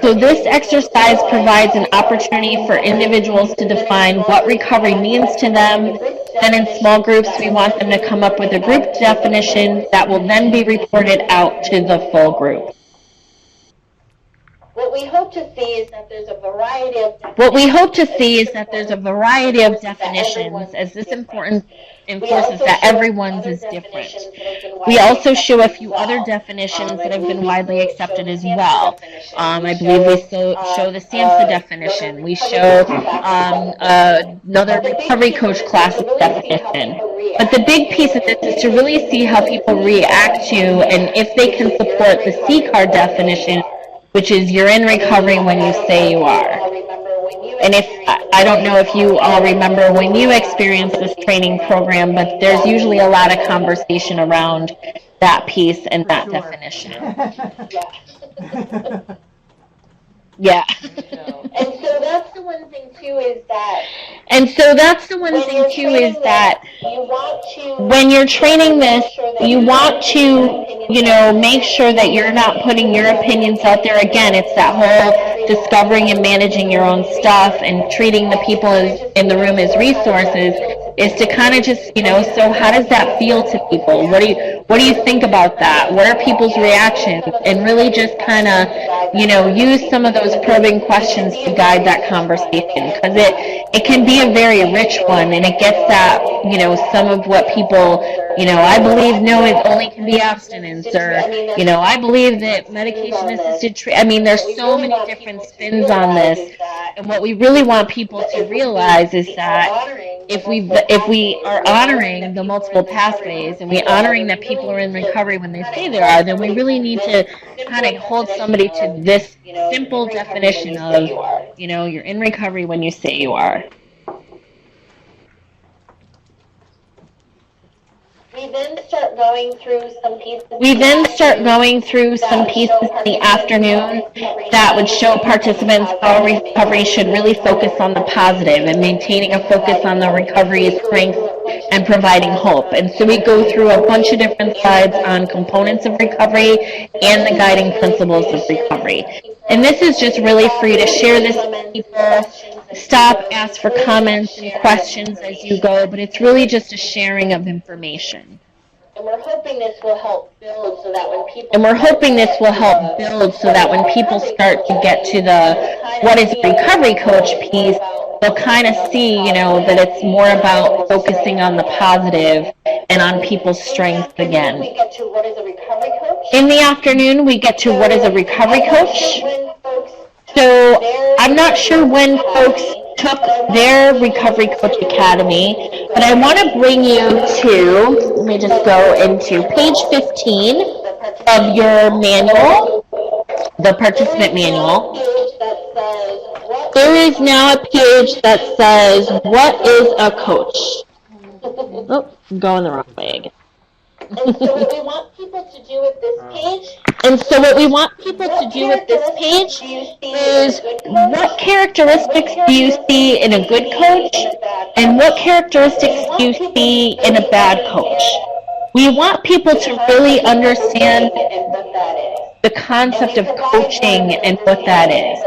So this exercise provides an opportunity for individuals to define what recovery means to them. Then in small groups, we want them to come up with a group definition that will then be reported out to the full group. What we hope to see is that there's a variety of What we hope to see is that there's a variety of definitions, as this important enforces that everyone's is different. We also show a few other definitions that have been widely accepted as well. I believe we show the SAMHSA definition. We show another recovery coach class definition. But the big piece of this is to really see how people react to and if they can support the C-card definition, which is you're in recovery when you say you are. And if, I don't know if you all remember when you experienced this training program, but there's usually a lot of conversation around that piece and that definition. Yeah. And so that's the one thing too is that you want to, when you're training this, you want to, you know, make sure that you're not putting your opinions out there. Again, it's that whole discovering and managing your own stuff and treating the people in the room as resources is to kind of just, you know, so how does that feel to people? What do you think about that? What are people's reactions? And really just kind of, you know, use some of those probing questions to guide that conversation, because it can be a very rich one, and it gets at, you know, some of what people, you know, I believe no, it only can be abstinence, or, you know, I believe that medication-assisted treatment. I mean, there's so many different spins on this, and what we really want people to realize is that if we are honoring the multiple pathways and we're honoring that people are in recovery when they say they are, then we really need to kind of hold somebody to this simple definition of, you're in recovery when you say you are. We then start going through some pieces. In the afternoon that would show participants how recovery should really focus on the positive and maintaining a focus on the recovery strength and providing hope. And so we go through a bunch of different slides on components of recovery and the guiding principles of recovery. And this is just really for you to share this with people, stop, ask for comments and questions as you go, but it's really just a sharing of information. And we're hoping this will help build so that when people start to get to the what is a recovery coach piece, they'll kind of see, that it's more about focusing on the positive and on people's strengths again. We get to what is a recovery coach. In the afternoon, we get to what is a recovery coach. So I'm not sure when folks took their Recovery Coach Academy, but I want to bring you to, let me just go into page 15 of your manual, the participant manual. There is now a page that says, what is a coach? Oh, I'm going the wrong way again. And so what we want people to do with this page is, what characteristics do you see in a good coach, and what characteristics do you see in a bad coach? We want people to really understand the concept of coaching and what that is.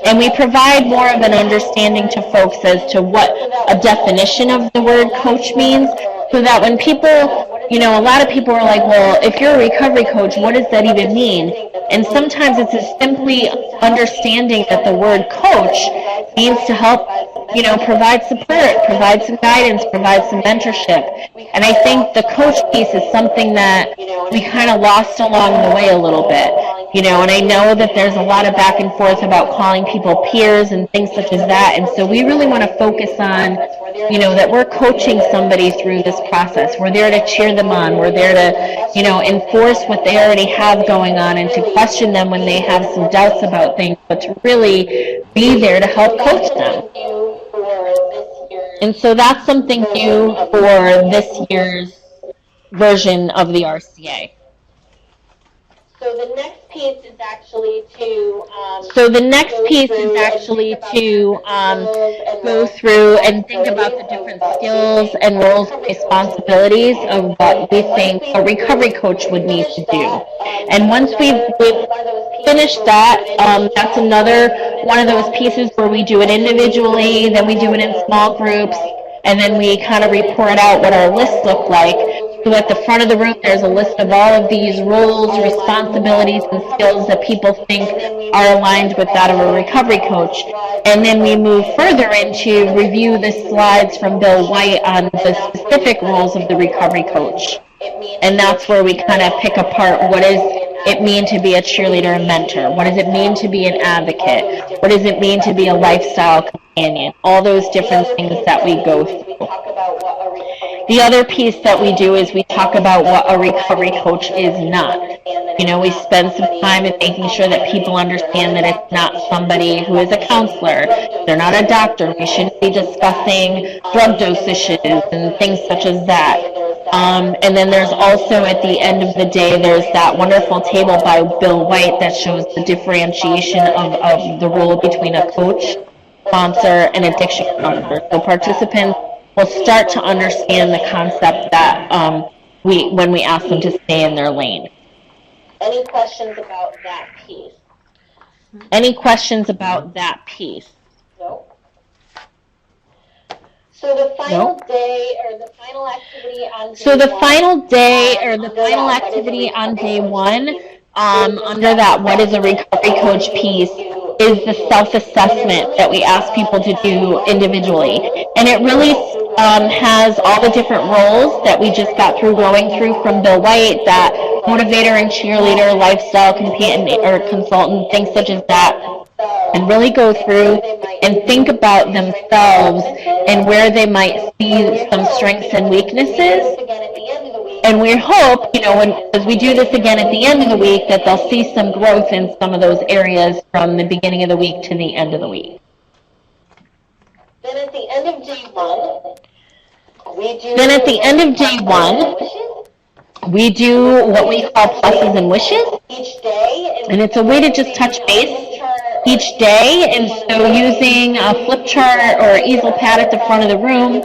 And we provide more of an understanding to folks as to what a definition of the word coach means, so that when people, a lot of people are like, well, if you're a recovery coach, what does that even mean? And sometimes it's just simply understanding that the word coach means to help, provide support, provide some guidance, provide some mentorship. And I think the coach piece is something that we kind of lost along the way a little bit. And I know that there's a lot of back and forth about calling people peers and things such as that. And so we really want to focus on, that we're coaching somebody through this process. We're there to cheer them on. We're there to, enforce what they already have going on and to question them when they have some doubts about things, but to really be there to help coach them. And so that's something new for this year's version of the RCA. So the next piece is actually to go through and think about the different skills and roles and responsibilities of what we think a recovery coach would need to do. And once we've finished that, that's another one of those pieces where we do it individually, then we do it in small groups, and then we kind of report out what our lists look like. So at the front of the room, there's a list of all of these roles, responsibilities, and skills that people think are aligned with that of a recovery coach. And then we move further into review the slides from Bill White on the specific roles of the recovery coach. And that's where we kind of pick apart what does it mean to be a cheerleader and mentor? What does it mean to be an advocate? What does it mean to be a lifestyle companion? All those different things that we go through. The other piece that we do is we talk about what a recovery coach is not. We spend some time in making sure that people understand that it's not somebody who is a counselor. They're not a doctor. We shouldn't be discussing drug dosages and things such as that. And then there's also, at the end of the day, there's that wonderful table by Bill White that shows the differentiation of the role between a coach, sponsor, and addiction counselor. So participants will start to understand the concept that when we ask them to stay in their lane. Any questions about that piece? Any questions about that piece? No. So the final day or the final activity on day on day one, under that what is a recovery coach piece, is the self-assessment that we ask people to do individually. And it really has all the different roles that we just got through going through from Bill White, that motivator and cheerleader, lifestyle companion or consultant, things such as that. and really go through and think about themselves and where they might see some strengths and weaknesses. And we hope, as we do this again at the end of the week, that they'll see some growth in some of those areas from the beginning of the week to the end of the week. Then at the end of day one, we do what we call pluses and wishes. each day, And it's a way to just touch base each day. And so using a flip chart or easel pad at the front of the room,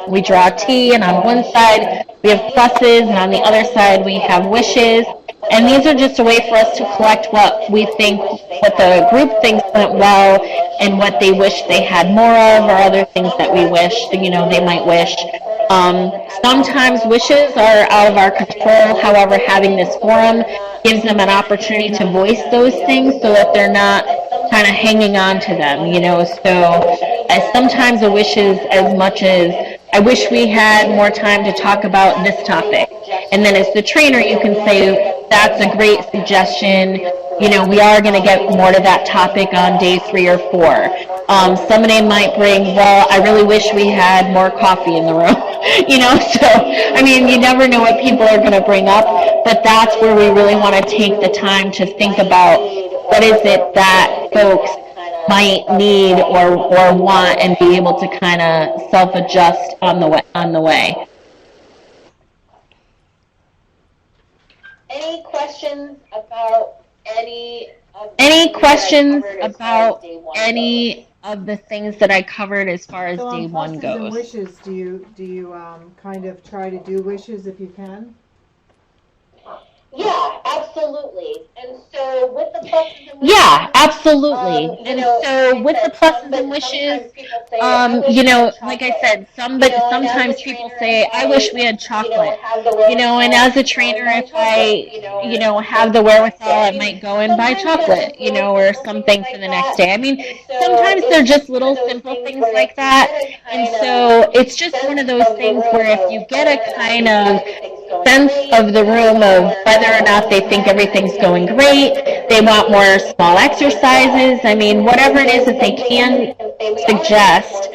we draw a T, and on one side we have pluses, and on the other side we have wishes. And these are just a way for us to collect what we think, what the group thinks went well, and what they wish they had more of, or other things that we wish, they might wish. Sometimes wishes are out of our control. However, having this forum gives them an opportunity to voice those things so that they're not kind of hanging on to them, So sometimes a wish is as much as, I wish we had more time to talk about this topic. And then as the trainer, you can say, that's a great suggestion. We are going to get more to that topic on day 3 or 4. Somebody might bring, well, I really wish we had more coffee in the room. So, you never know what people are going to bring up, but that's where we really want to take the time to think about what is it that folks might need or want, and be able to kind of self-adjust on the way. any questions about any questions about any of the things that I covered as far as So day on 1 pluses goes? and wishes, do you kind of try to do wishes if you can? Yeah, absolutely. And so with the pluses and wishes, Yeah, absolutely. And so like with I the said, pluses and wishes, sometimes people say, I wish we had like I chocolate. said, sometimes people say, I wish we had chocolate. Have the And as a trainer, if I, have the wherewithal, I might go and buy chocolate, or something for the next day. Sometimes they're just little simple things like that. And so it's just one of those things where if you get a kind of sense of the room of whether or not they think everything's going great, they want more small exercises, whatever it is that they can suggest,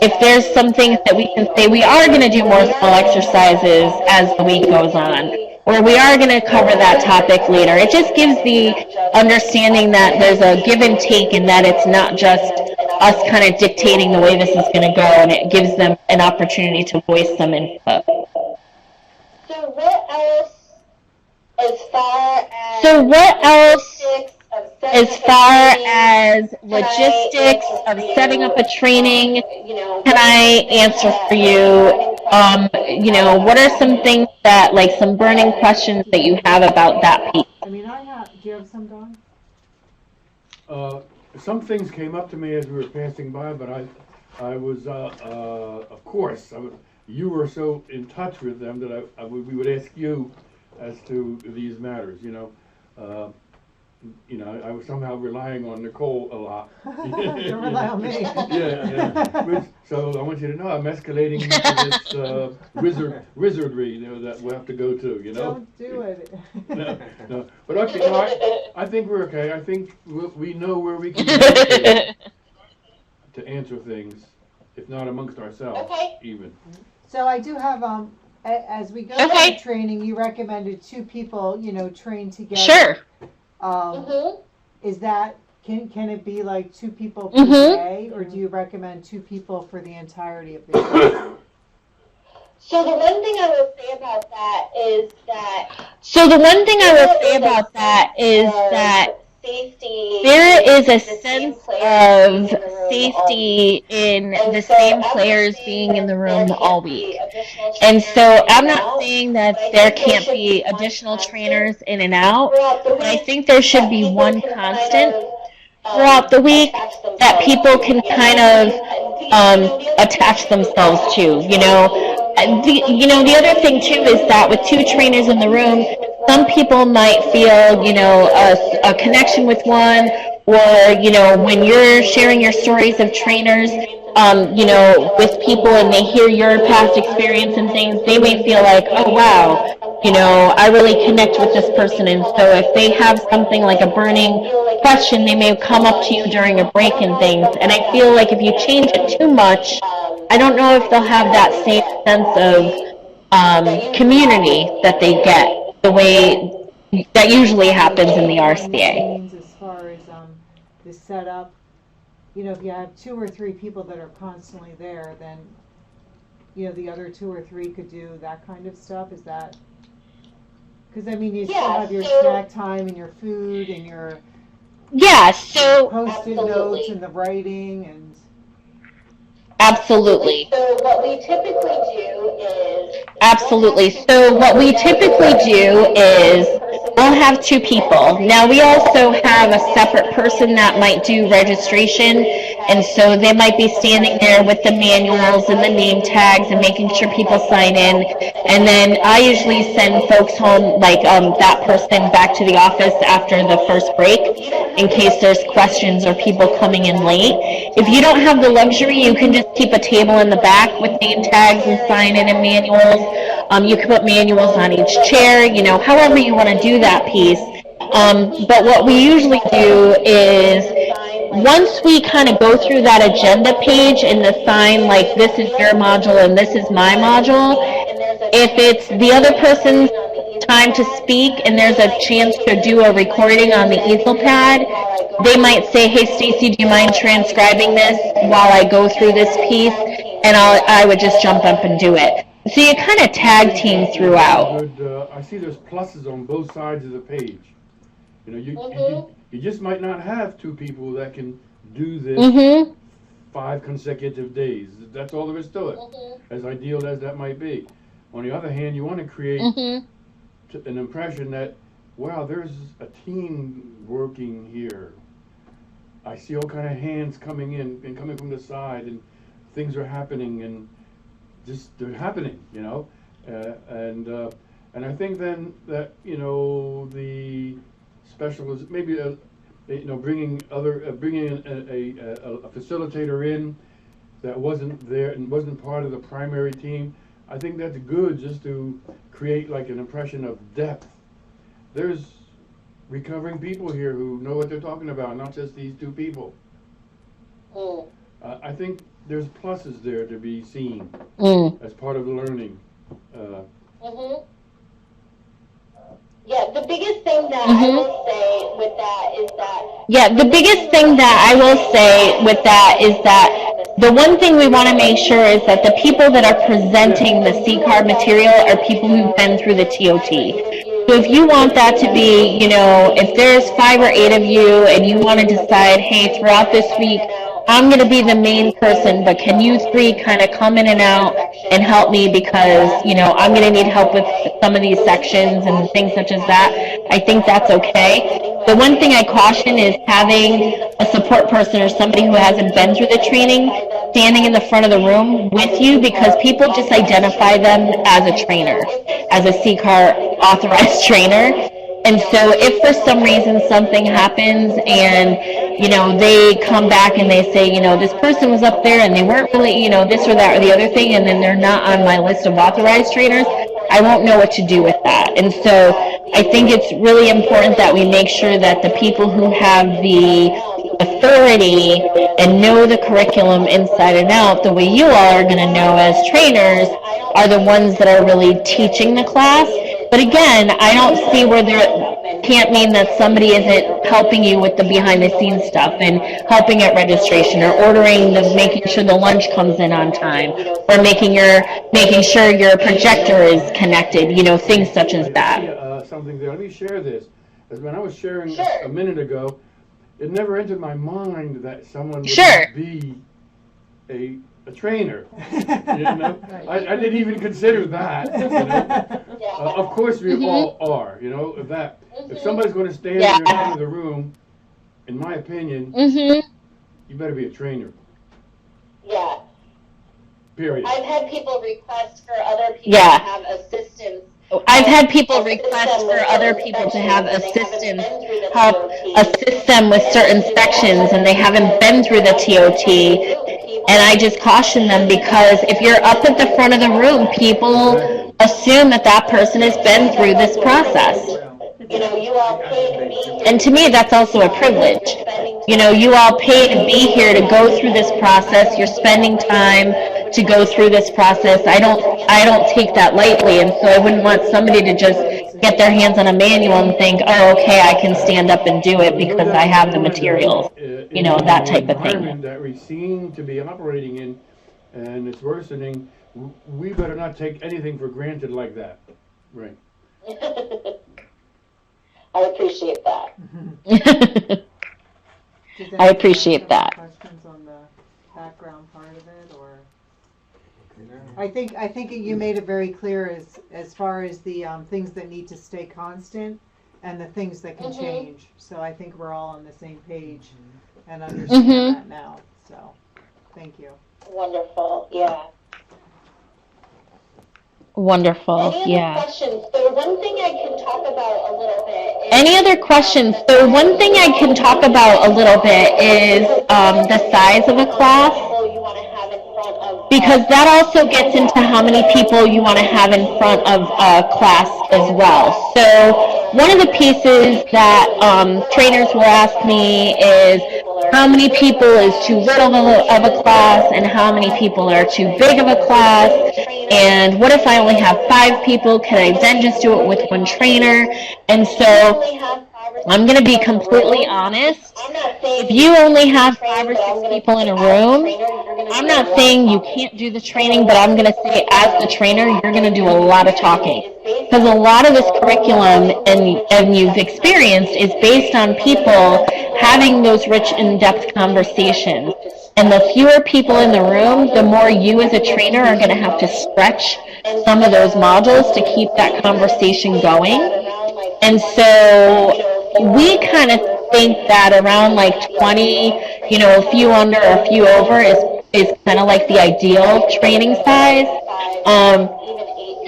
if there's some things that we can say, we are going to do more small exercises as the week goes on, or we are going to cover that topic later. It just gives the understanding that there's a give and take, and that it's not just us kind of dictating the way this is going to go, and it gives them an opportunity to voice some input. So what else as far as logistics of setting up a training can I answer for you? What are some things that, like, some burning questions that you have about that piece? Do you have some, Dawn? Some things came up to me as we were passing by, but I was, of course, you were so in touch with them that we would ask you as to these matters. I was somehow relying on Nicole a lot. Don't rely on me. Yeah. So I want you to know I'm escalating into this wizardry, that we'll have to go to. Don't do it. No. But okay, I think we're okay. I think we know where we can go to answer things, if not amongst ourselves, even. So I do have, as we go Okay. through training, you recommended 2 people, train together. Sure. Is that, can it be like 2 people per Mhm. day, or do you recommend 2 people for the entirety of the day? So the one thing I will say about that is that safety. There is a sense of safety in the same players being in the room all week. And so I'm not saying that there can't be additional trainers in and out, but I think there should be one constant throughout the week that people can kind of attach themselves to, The other thing too is that with 2 trainers in the room, some people might feel, a connection with one, or, when you're sharing your stories of trainers, with people and they hear your past experience and things, they may feel like, oh wow, you know, I really connect with this person, and so if they have something like a burning question, they may come up to you during a break and things, and I feel like if you change it too much, I don't know if they'll have that same sense of community that they get, the way that usually happens in the RCA. Means as far as the setup, you know, if you have 2 or 3 people that are constantly there, then, you know, the other 2 or 3 could do that kind of stuff. Is that? Because I mean, you still have your snack time and your food and your post-it notes and the writing and. Absolutely. So what we typically do is... Absolutely. So what we typically do is we'll have 2 people. Now we also have a separate person that might do registration, and so they might be standing there with the manuals and the name tags and making sure people sign in. And then I usually send folks home, like that person back to the office after the first break in case there's questions or people coming in late. If you don't have the luxury, you can just keep a table in the back with name tags and sign in and manuals. You can put manuals on each chair, you know, however you want to do that piece. But what we usually do is once we kind of go through that agenda page and assign, like, this is your module and this is my module, if it's the other person's time to speak and there's a chance to do a recording on the easel pad, they might say, hey, Stacy, do you mind transcribing this while I go through this piece? And I would just jump up and do it. So you kind of tag team throughout. I see there's pluses on both sides of the page. You know, you just might not have 2 people that can do this 5 consecutive days. That's all there is to it, as ideal as that might be. On the other hand, you want to create an impression that, wow, there's a team working here. I see all kind of hands coming in and coming from the side, and things are happening, and just they're happening, you know. And I think then that, you know, the specialist, maybe you know, bringing a facilitator in that wasn't there and wasn't part of the primary team. I think that's good, just to create like an impression of depth. There's recovering people here who know what they're talking about, not just these 2 people. I think there's pluses there to be seen as part of the learning. Yeah, the biggest thing that I will say with that is that... Yeah, the biggest thing that I will say with that is that the one thing we want to make sure is that the people that are presenting the C-card material are people who've been through the TOT. So if you want that to be, you know, if there's 5 or 8 of you and you want to decide, hey, throughout this week, I'm going to be the main person, but can you 3 kind of come in and out and help me because, you know, I'm going to need help with some of these sections and things such as that. I think that's okay. The one thing I caution is having a support person or somebody who hasn't been through the training standing in the front of the room with you, because people just identify them as a trainer, as a C-CAR authorized trainer. And so if for some reason something happens and, you know, they come back and they say, you know, this person was up there and they weren't really, you know, this or that or the other thing, and then they're not on my list of authorized trainers, I won't know what to do with that. And so I think it's really important that we make sure that the people who have the authority and know the curriculum inside and out, the way you all are going to know as trainers, are the ones that are really teaching the class. But again, I don't see where there can't mean that somebody isn't helping you with the behind the scenes stuff and helping at registration or ordering making sure the lunch comes in on time, or making sure your projector is connected, you know, things such as that. Something there. Let me share this. As when I was sharing a minute ago, it never entered my mind that someone would be a trainer. You know? I didn't even consider that. You know? Of course we all are, you know, if somebody's going to stand there in front of the room, in my opinion, you better be a trainer. Yeah. Period. I've had people request for other people to have assistance. I've had people request for other people to have assistance, help assist them with certain sections, and they haven't been through the TOT. And I just caution them, because if you're up at the front of the room, people assume that that person has been through this process. And to me, that's also a privilege. You all pay to be here to go through this process. You're spending time to go through this process. I don't take that lightly, and so I wouldn't want somebody to just get their hands on a manual and think, oh, okay, I can stand up and do it because I have the materials. That type of thing. Environment that we seem to be operating in, and it's worsening. We better not take anything for granted like that. Right. I appreciate that. Does I appreciate anyone have that. Questions on the background part of it, or? I think you made it very clear as far as the things that need to stay constant and the things that can change. So I think we're all on the same page and understand that now. So, thank you. Wonderful, yeah. Wonderful, Any yeah. other questions? So one thing I can talk about a little bit is... Any other questions? So one thing I can talk about a little bit is the size of a class, You want to have in front of... because that also gets into how many people you want to have in front of a class as well. So one of the pieces that trainers will ask me is how many people is too little of a class and how many people are too big of a class, and what if I only have 5 people, can I then just do it with one trainer? And so I'm going to be completely honest. If you only have 5 or 6 people in a room, I'm not saying you can't do the training, but I'm going to say as the trainer, you're going to do a lot of talking. Because a lot of this curriculum, and you've experienced, is based on people having those rich, in-depth conversations. And the fewer people in the room, the more you as a trainer are going to have to stretch some of those modules to keep that conversation going. And so we kind of think that around like 20, a few under or a few over is kind of like the ideal training size.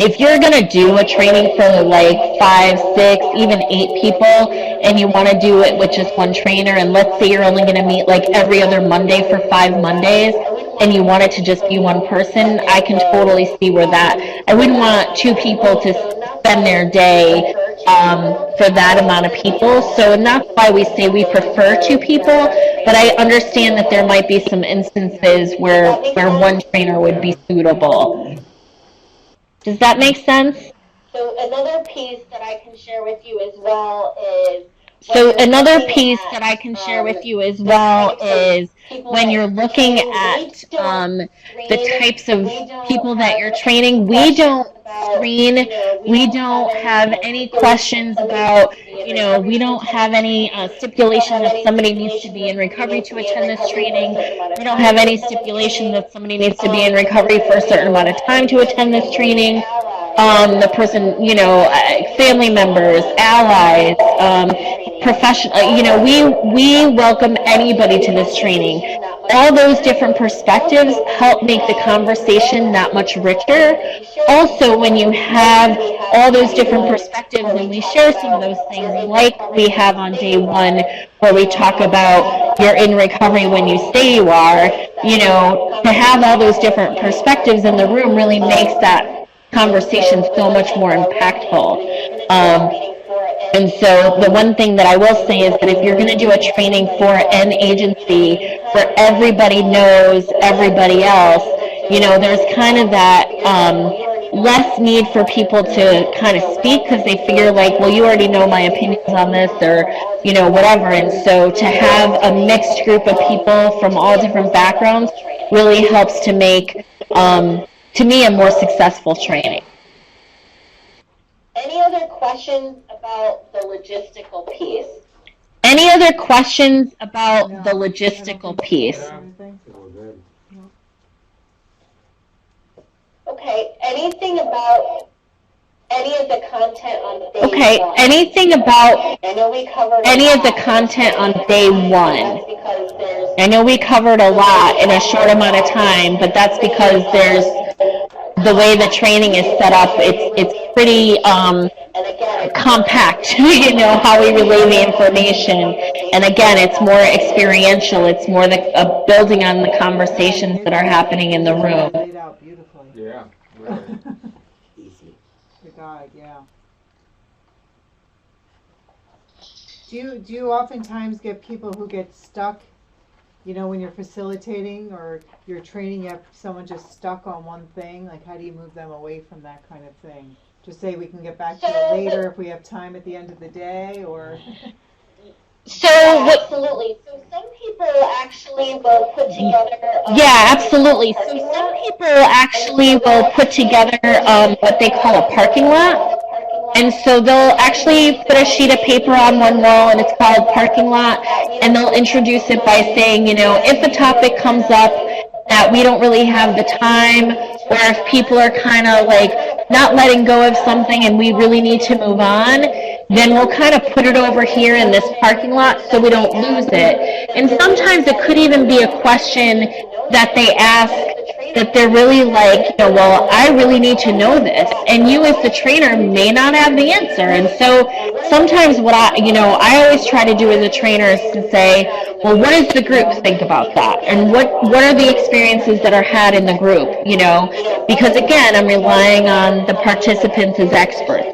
If you're going to do a training for like 5, 6, even 8 people, and you want to do it with just one trainer, and let's say you're only going to meet like every other Monday for 5 Mondays, and you want it to just be one person, I can totally see where that, I wouldn't want 2 people to spend their day for that amount of people. So, and that's why we say we prefer 2 people, but I understand that there might be some instances where one trainer would be suitable. Does that make sense? So another piece that I can share with you as well is... when you're looking at the types of people that you're training, we don't screen, we don't have any questions about, we don't have any stipulation that somebody needs to be in recovery to attend this training. We don't have any stipulation that somebody needs to be in recovery for a certain amount of time to attend this training. The person, family members, allies, professional, we welcome anybody to this training. All those different perspectives help make the conversation that much richer. Also, when you have all those different perspectives and we share some of those things, like we have on day 1, where we talk about you're in recovery when you say you are, to have all those different perspectives in the room really makes that conversation so much more impactful. And so the one thing that I will say is that if you're going to do a training for an agency where everybody knows everybody else, there's kind of that less need for people to kind of speak because they figure like, well, you already know my opinions on this or, whatever. And so to have a mixed group of people from all different backgrounds really helps to make, to me, a more successful training. Any other questions about the logistical piece? Any other questions about the logistical piece? Okay, anything about any of the content on day 1? Anything about I know we covered any of the content on day 1. I know we covered a lot in a short amount of time, but that's because there's the way the training is set up. It's pretty compact, how we relay the information. And again, it's more experiential. It's more building on the conversations that are happening in the room. Laid out beautifully. Yeah, really. guide, yeah. Do you oftentimes get people who get stuck, you know, when you're facilitating or you're training, you have someone just stuck on one thing? Like, how do you move them away from that kind of thing? Just say we can get back to it later if we have time at the end of the day, or? So what? Absolutely. So some people actually will put together. Yeah, absolutely. So some people actually will put together what they call a parking lot. And so they'll actually put a sheet of paper on one wall, and it's called parking lot, and they'll introduce it by saying, you know, if a topic comes up that we don't really have the time, or if people are kind of like not letting go of something and we really need to move on, then we'll kind of put it over here in this parking lot so we don't lose it. And sometimes it could even be a question that they ask that they're really like, you know, well, I really need to know this. And you as the trainer may not have the answer. And so sometimes what I always try to do as a trainer is to say, well, what does the group think about that? And what are the experiences that are had in the group, you know? Because again, I'm relying on the participants as experts.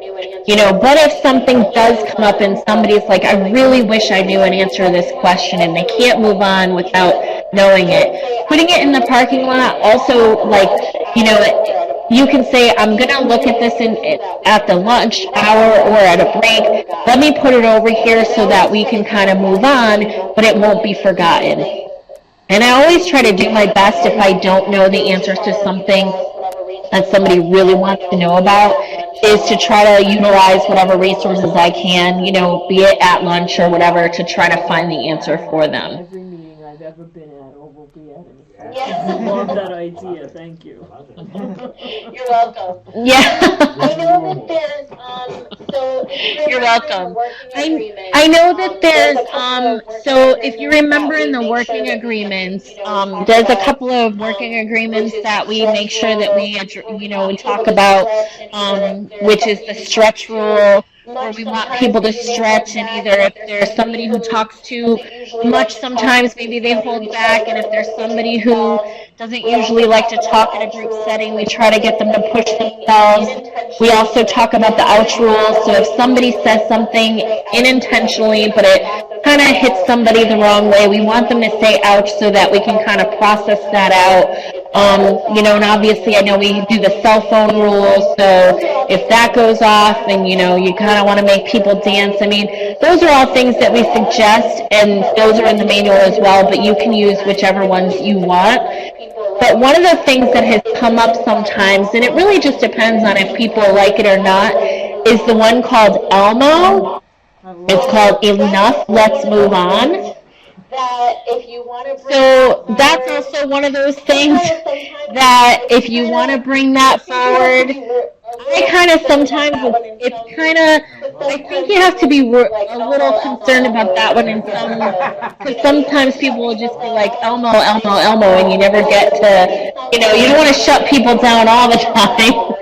You know, but if something does come up and somebody's like, I really wish I knew an answer to this question, and they can't move on without knowing it, putting it in the parking lot also, like, you know, you can say, I'm going to look at this at the lunch hour or at a break. Let me put it over here so that we can kind of move on, but it won't be forgotten. And I always try to do my best if I don't know the answers to something that somebody really wants to know about, is to try to utilize whatever resources I can, you know, be it at lunch or whatever, to try to find the answer for them. Every meeting I've ever been at or will be at. Yes. I love that idea, thank you. You're welcome. Yeah. I know that there's, so if You're welcome. I I know that there's, so if you remember in the working agreements, there's a couple of working agreements that we make sure that we, you know, we talk about, which is the stretch rule, where we want people to stretch, and either if there's somebody who talks too much, sometimes maybe they hold back, and if there's somebody who doesn't usually like to talk in a group setting, we try to get them to push themselves. We also talk about the ouch rule, so if somebody says something unintentionally, but it kind of hits somebody the wrong way, we want them to say ouch so that we can kind of process that out. You know, and obviously I know we do the cell phone rule, so if that goes off and, you know, you kind of want to make people dance, I mean, those are all things that we suggest, and those are in the manual as well, but you can use whichever ones you want. But one of the things that has come up sometimes, and it really just depends on if people like it or not, is the one called Elmo. It's called Enough, Let's Move On. that if you want to bring So that's also one of those things that if you want to bring that forward, I kind of sometimes, it's kind of, I think you have to be a little concerned about that one in some, because sometimes people will just be like, Elmo, Elmo, Elmo, and you never get to, you know, you don't want to shut people down all the time.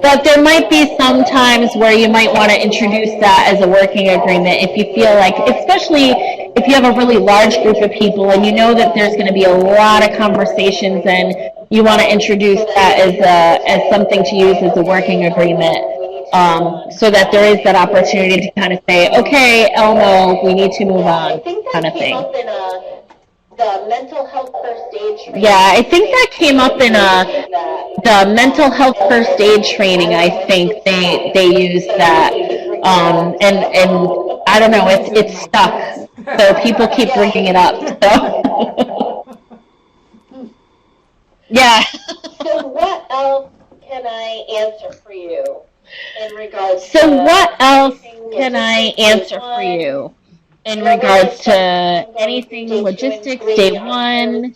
But there might be some times where you might want to introduce that as a working agreement if you feel like, especially if you have a really large group of people and you know that there's going to be a lot of conversations, and you want to introduce that as something to use as a working agreement, so that there is that opportunity to kind of say, okay, Elmo, we need to move on, kind of thing. The mental health first aid training. Yeah, I think that came up in the mental health first aid training. I think they used that, and I don't know, it's stuck, so people keep bringing it up. So yeah. So what else can I answer for you in regards? So what else can I answer for you? In regards to anything logistics, day one.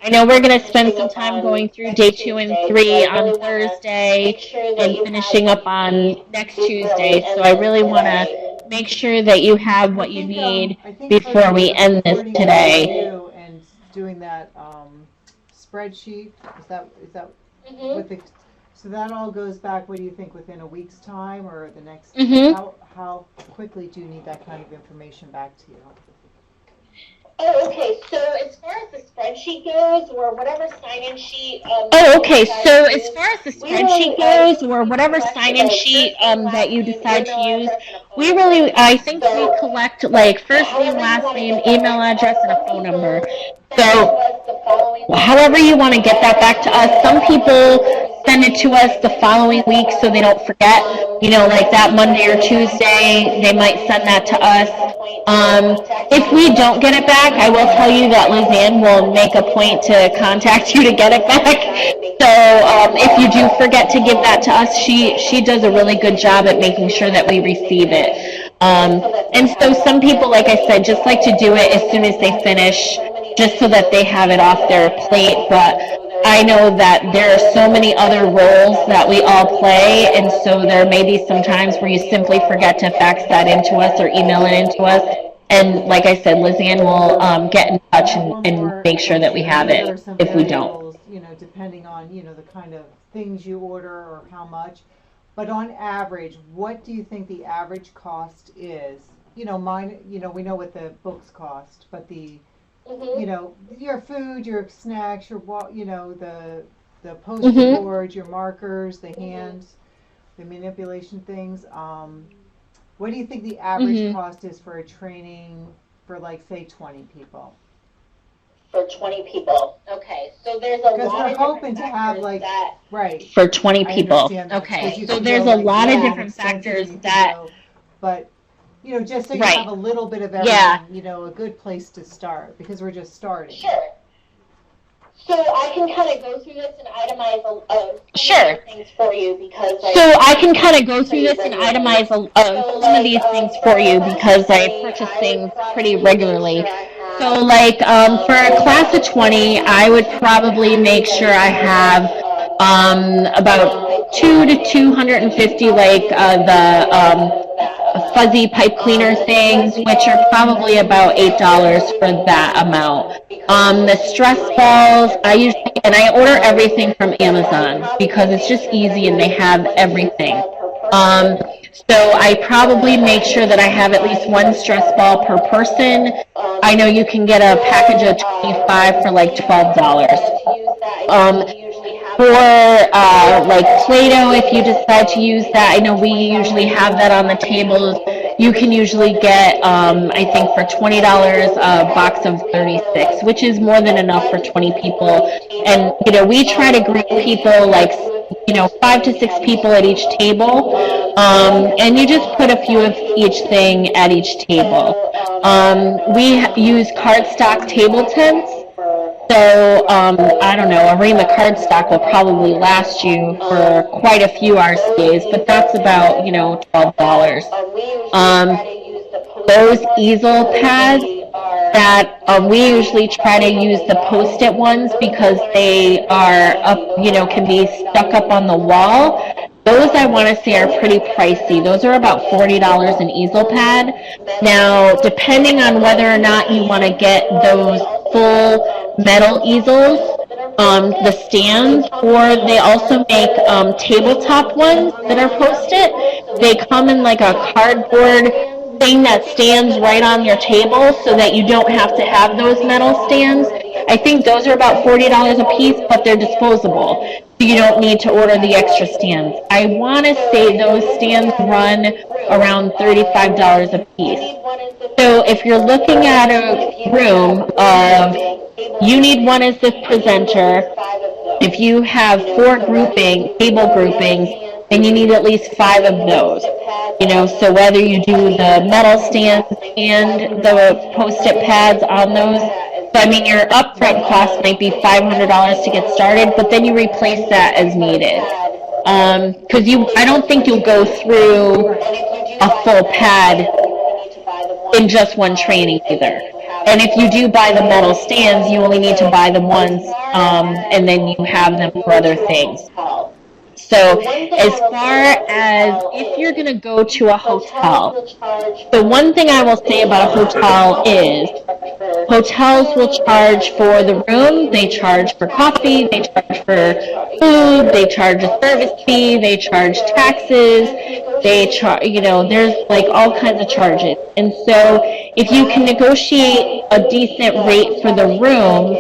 I know we're going to spend some time going through day 2 and 3 on Thursday and finishing up on next Tuesday. So I really want to make sure that you have what you need before we end this today. And doing that spreadsheet, is that what the, so that all goes back, what do you think, within a week's time or the next, how quickly do you need that kind of information back to you? Oh, okay, so as far as the spreadsheet goes, or whatever sign-in sheet, Oh, okay, so as far as the spreadsheet goes, or whatever sign-in sheet that you decide to use, we really, I think we collect like first name, last name, email address, and a phone number. So however you want to get that back to us, some people send it to us the following week so they don't forget, you know, like that Monday or Tuesday, they might send that to us. If we don't get it back, I will tell you that Lizanne will make a point to contact you to get it back. So if you do forget to give that to us, she does a really good job at making sure that we receive it. And so some people, like I said, just like to do it as soon as they finish, just so that they have it off their plate. But I know that there are so many other roles that we all play, and so there may be some times where you simply forget to fax that into us or email it into us. And like I said, Lizanne will get in touch and make sure that we have There are it some if we don't. variables, you know, depending on, you know, the kind of things you order or how much. But on average, what do you think the average cost is? You know, mine, you know, we know what the books cost, but the, you know, your food, your snacks, your, you know, the poster boards, your markers, the hands, the manipulation things. What do you think the average cost is for a training for, like, say, 20 people? For 20 people. Okay, so there's a Because lot we're of hoping different to have, factors like, that right. For 20 I people. understand that, 'cause Okay, you so can there's go, a like, lot of yeah, different expensive, factors you can that, go, but, you know, just so you Right. have a little bit of everything, Yeah. you know, a good place to start, because we're just starting. Sure. So I can kind of go through this and itemize Sure. things for you because So I can kind of go through this and itemize some of these things for you because I purchase things pretty regularly. So like for a class of 20, I would probably make sure I have about 200 to 250 like the fuzzy pipe cleaner things, which are probably about $8 for that amount. The stress balls, I usually, and I order everything from Amazon because it's just easy and they have everything. So I probably make sure that I have at least one stress ball per person. I know you can get a package of 25 for like $12. For like Play-Doh, if you decide to use that, I know we usually have that on the tables. You can usually get, I think for $20, a box of 36, which is more than enough for 20 people. And, you know, we try to group people like, you know, 5 to 6 people at each table. And you just put a few of each thing at each table. We use cardstock table tents. So, I don't know, a ream of cardstock will probably last you for quite a few RCAs, but that's about, you know, $12. Those easel pads that we usually try to use the Post-it ones because they are up, you know, can be stuck up on the wall. Those I want to say are pretty pricey. Those are about $40 an easel pad. Now, depending on whether or not you want to get those full metal easels, the stands, or they also make tabletop ones that are Post-it. They come in like a cardboard thing that stands right on your table so that you don't have to have those metal stands. I think those are about $40 a piece, but they're disposable, so you don't need to order the extra stands. I want to say those stands run around $35 a piece. So if you're looking at a room of, you need one as the presenter, if you have 4 table groupings, then you need at least 5 of those. You know, so whether you do the metal stands and the Post-it pads on those, so I mean your upfront cost might be $500 to get started, but then you replace that as needed. Because I don't think you'll go through a full pad in just one training either. And if you do buy the metal stands, you only need to buy them once, and then you have them for other things. So as far as if you're going to go to a hotel, the one thing I will say about a hotel is hotels will charge for the room, they charge for coffee, they charge for food, they charge a service fee, they charge taxes, there's like all kinds of charges. And so if you can negotiate a decent rate for the room,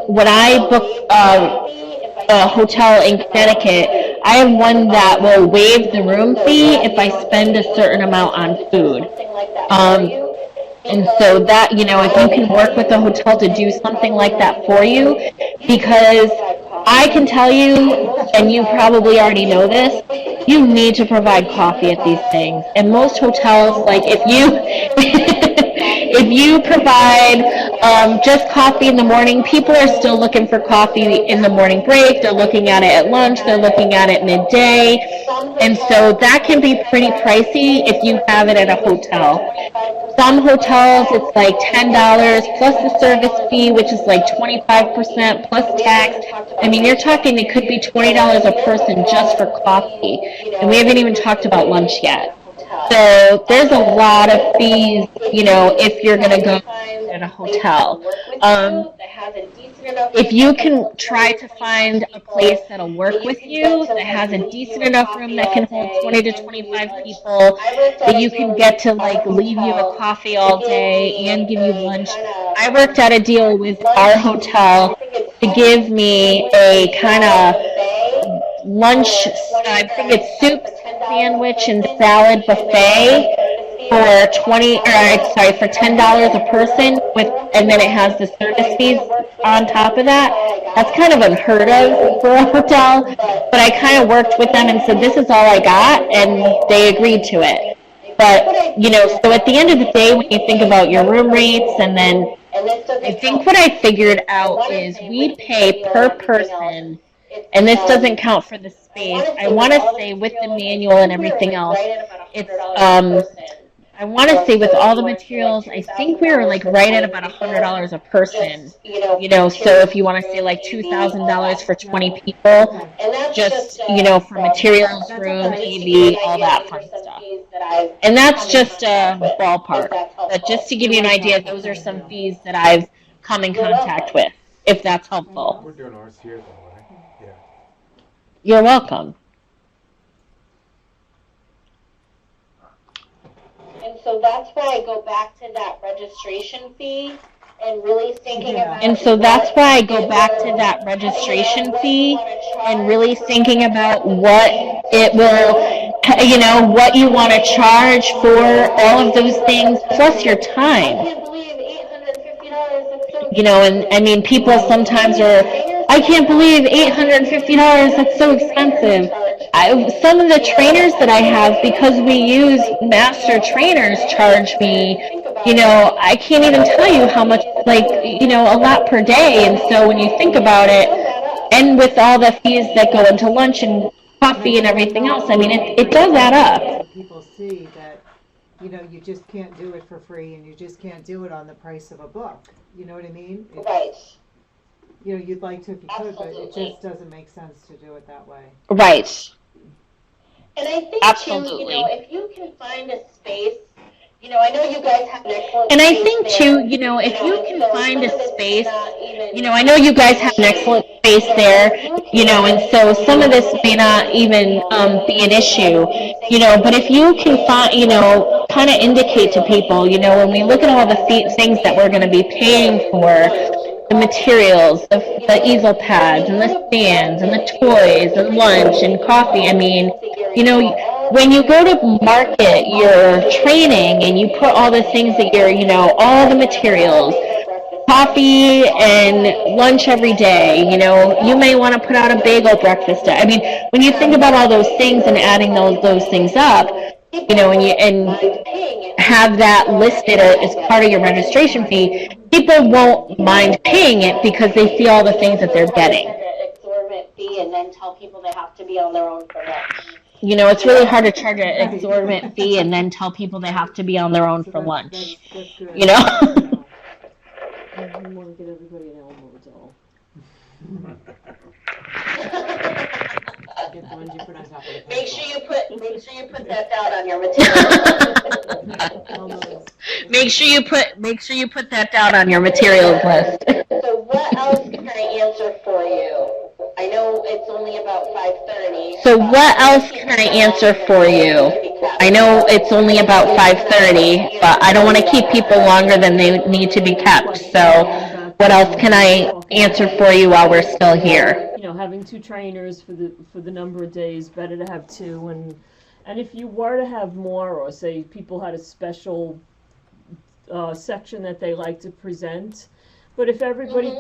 when I book a hotel in Connecticut, I have one that will waive the room fee if I spend a certain amount on food. And so that, if you can work with the hotel to do something like that for you, because I can tell you, and you probably already know this, you need to provide coffee at these things. And most hotels, like if you provide just coffee in the morning, people are still looking for coffee in the morning break. They're looking at it at lunch. They're looking at it midday. And so that can be pretty pricey if you have it at a hotel. Some hotels, it's like $10 plus the service fee, which is like 25% plus tax. I mean, you're talking it could be $20 a person just for coffee. And we haven't even talked about lunch yet. So there's a lot of fees, if you're going to go at a hotel. If you can try to find a place that'll work with you, that has a decent enough room that can hold 20 to 25 people, that you can get to like leave you a coffee all day and give you lunch. I worked out a deal with our hotel to give me a kind of lunch, I think it's soup, sandwich, and salad buffet for for $10 a person and then it has the service fees on top of that. That's kind of unheard of for a hotel, but I kind of worked with them and said, this is all I got, and they agreed to it. But, so at the end of the day, when you think about your room rates, and then I think what I figured out is we pay per person, and this doesn't count for the space. I want to say with the manual and everything else, it's I want to say with all the materials, I think we were like right at about $100 a person. So if you want to say like $2,000 for 20 people, just for materials, room, TV, all that fun stuff. And that's just a ballpark. But just to give you an idea, those are some fees that I've come in contact with, if that's helpful. We're doing ours here, though, right? Yeah. You're welcome. And so that's why I go back to that registration fee and really thinking about what it will, what you want to charge for all of those things, plus your time. And I mean, people sometimes are, I can't believe $850, that's so expensive. Some of the trainers that I have, because we use master trainers, charge me, I can't even tell you how much, a lot per day. And so when you think about it, and with all the fees that go into lunch and coffee and everything else, I mean, it does add up. People see that, you just can't do it for free, and you just can't do it on the price of a book. You know what I mean? Right. You'd like to if you could, but it just doesn't make sense to do it that way. Right. And I think, Absolutely. too, if you can find a space, I know you guys have an excellent And I think, too, if you can find a space, I know you guys have an excellent space there, and so some of this may not even be an issue, but if you can find, kind of indicate to people, when we look at all the things that we're going to be paying for, the materials, the easel pads, and the stands, and the toys, and lunch, and coffee. I mean, when you go to market your training and you put all the things that you're, all the materials, coffee and lunch every day, you may want to put out a bagel breakfast. I mean, when you think about all those things and adding those things up, and have that listed as part of your registration fee, people won't mind paying it because they see all the things that they're getting. Exorbitant fee and then tell people they have to be on their own for lunch. It's really hard to charge an exorbitant fee and then tell people they have to be on their own for lunch. That's good. I want to get everybody an Elmo doll. Get the ones you put on top of the Make pencil. sure you put that down on your materials. Make sure you put that down on your materials list. So what else can I answer for you? I know it's only about 5:30. So what else can I answer for you? I know it's only about 5:30, but I don't want to keep people longer than they need to be kept. So what else can I answer for you while we're still here? You know, having 2 trainers for the number of days, better to have 2, and if you were to have more, or say people had a special section that they like to present, but if everybody,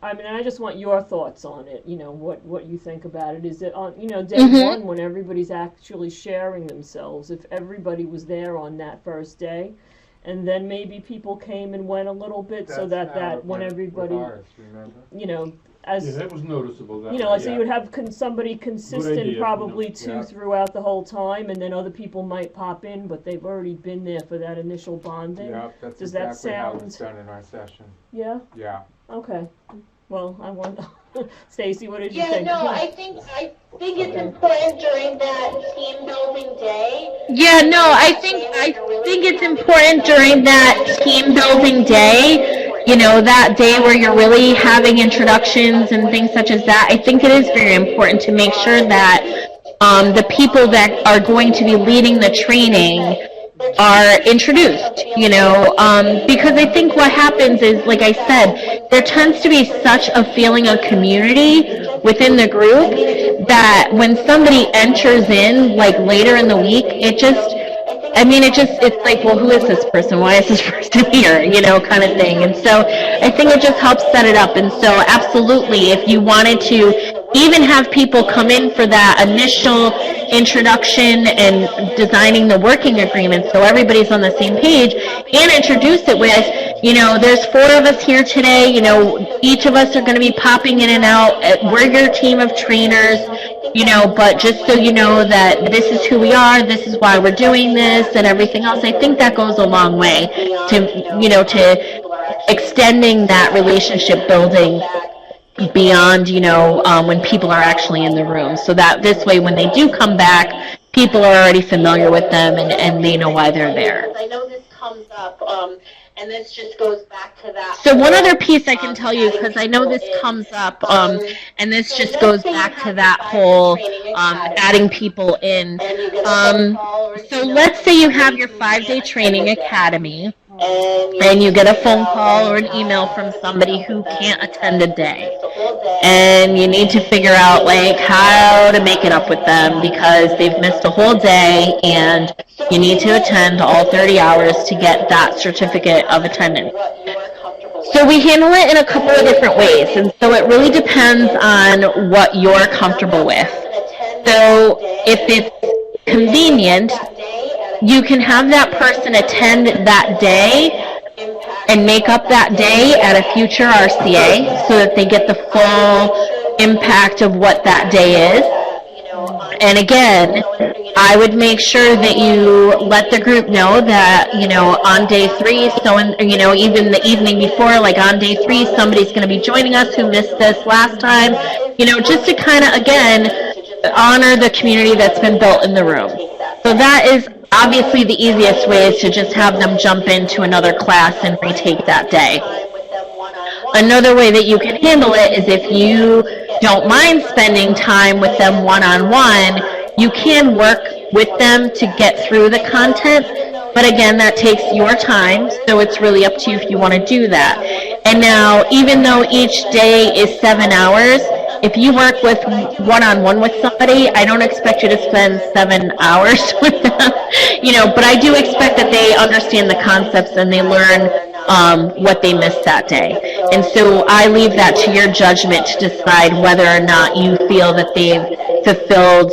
I mean, I just want your thoughts on it, you know, what you think about it. Is it on, you know, day one when everybody's actually sharing themselves, if everybody was there on that first day, and then maybe people came and went a little bit, so that when everybody, you know, Yeah, that was noticeable. That you know, way, so yeah. you would have somebody consistent, idea, probably you know. 2 Yeah. throughout the whole time, and then other people might pop in, but they've already been there for that initial bonding. Yeah, that's Does that exactly how sound- it's done in our session. Yeah? Yeah. Okay. Well, I want, Stacy, what did you Yeah, think? no, I think it's important during that team building day. Yeah, no, I think it's important during that team building day, you know, that day where you're really having introductions and things such as that. I think it is very important to make sure that the people that are going to be leading the training are introduced, you know, because I think what happens is, like I said, there tends to be such a feeling of community within the group that when somebody enters in, like later in the week, it's like, well, who is this person? Why is this person here? You know, kind of thing. And so I think it just helps set it up. And so absolutely, if you wanted to even have people come in for that initial introduction and designing the working agreement so everybody's on the same page, and introduce it with, you know, there's 4 of us here today, you know, each of us are going to be popping in and out. We're your team of trainers, you know, but just so you know that this is who we are, this is why we're doing this, and everything else. I think that goes a long way to, you know, to extending that relationship building beyond, you know, when people are actually in the room. So that this way, when they do come back, people are already familiar with them and they know why they're there. I know this comes up, and this just goes back to that. So one other piece I can tell you, because I know this comes up, and this just goes back to that whole adding people in. So let's say you have your 5-day training academy, and you get a phone call or an email from somebody who can't attend a day. And you need to figure out, like, how to make it up with them because they've missed a whole day and you need to attend all 30 hours to get that certificate of attendance. So we handle it in a couple of different ways, and so it really depends on what you're comfortable with. So if it's convenient, you can have that person attend that day and make up that day at a future RCA so that they get the full impact of what that day is. And again, I would make sure that you let the group know that, you know, on day 3, so, you know, even the evening before, like on day 3, somebody's going to be joining us who missed this last time, you know, just to kind of, again, honor the community that's been built in the room. So that is obviously the easiest way, is to just have them jump into another class and retake that day. Another way that you can handle it is if you don't mind spending time with them one-on-one, you can work with them to get through the content, but again, that takes your time, so it's really up to you if you want to do that. And now, even though each day is 7 hours, if you work with one-on-one with somebody, I don't expect you to spend 7 hours with them, you know, but I do expect that they understand the concepts and they learn what they missed that day. And so I leave that to your judgment to decide whether or not you feel that they've fulfilled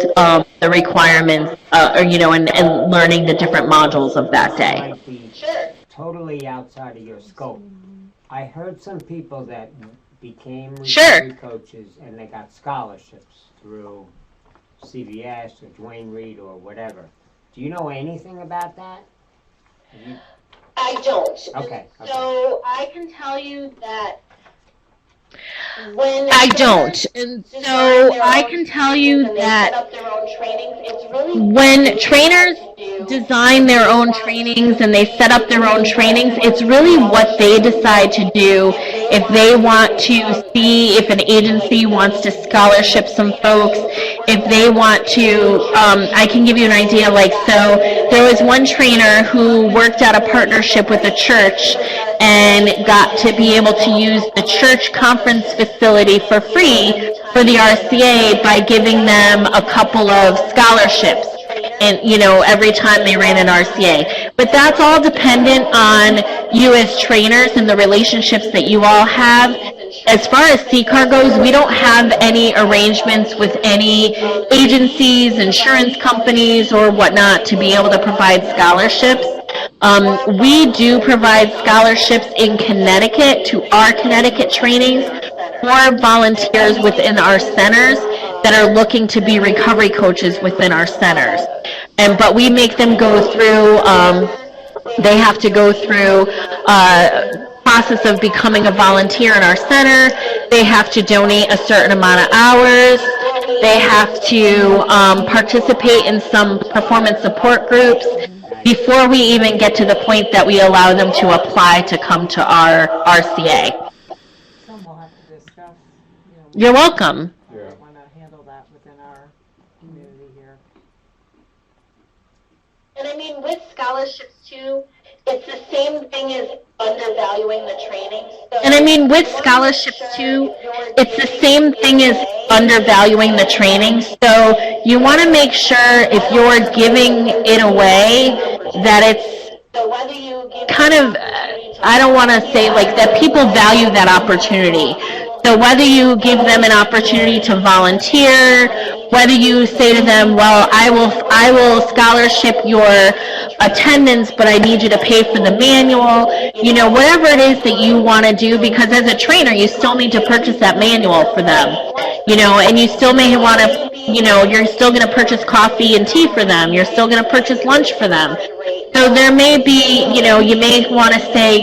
the requirements, or, you know, and learning the different modules of that day. Might be totally outside of your scope. I heard some people that became recovery coaches and they got scholarships through CVS or Dwayne Reed or whatever. Do you know anything about that? I don't. Okay. So I can tell you that when I don't. And so I can tell you that up their own trainings, it's really when trainers design their own trainings and they set up their own trainings. It's really what they decide to do. If they want to see if an agency wants to scholarship some folks, if they want to, I can give you an idea. Like, so there was one trainer who worked out a partnership with a church and got to be able to use the church conference facility for free for the RCA by giving them a couple of scholarships, and every time they ran an RCA. But that's all dependent on you as trainers and the relationships that you all have. As far as CCAR goes, we don't have any arrangements with any agencies, insurance companies, or whatnot to be able to provide scholarships. We do provide scholarships in Connecticut to our Connecticut trainings for volunteers within our centers that are looking to be recovery coaches within our centers. But we make them go through, they have to go through process of becoming a volunteer in our center. They have to donate a certain amount of hours. They have to participate in some performance support groups before we even get to the point that we allow them to apply to come to our RCA. Some we'll have to discuss, You're welcome. how we want to handle that within our community here. And I mean, with scholarships too, it's the same thing as undervaluing the training. So And I mean, with scholarships too, it's the same thing as undervaluing the training. So you want to make sure if you're giving it away that it's so whether you give kind of, I don't want to say like that people value that opportunity. So whether you give them an opportunity to volunteer, whether you say to them, well, I will scholarship your attendance, but I need you to pay for the manual, whatever it is that you want to do, because as a trainer, you still need to purchase that manual for them, and you still may want to, you're still going to purchase coffee and tea for them. You're still going to purchase lunch for them. So there may be, you may want to say,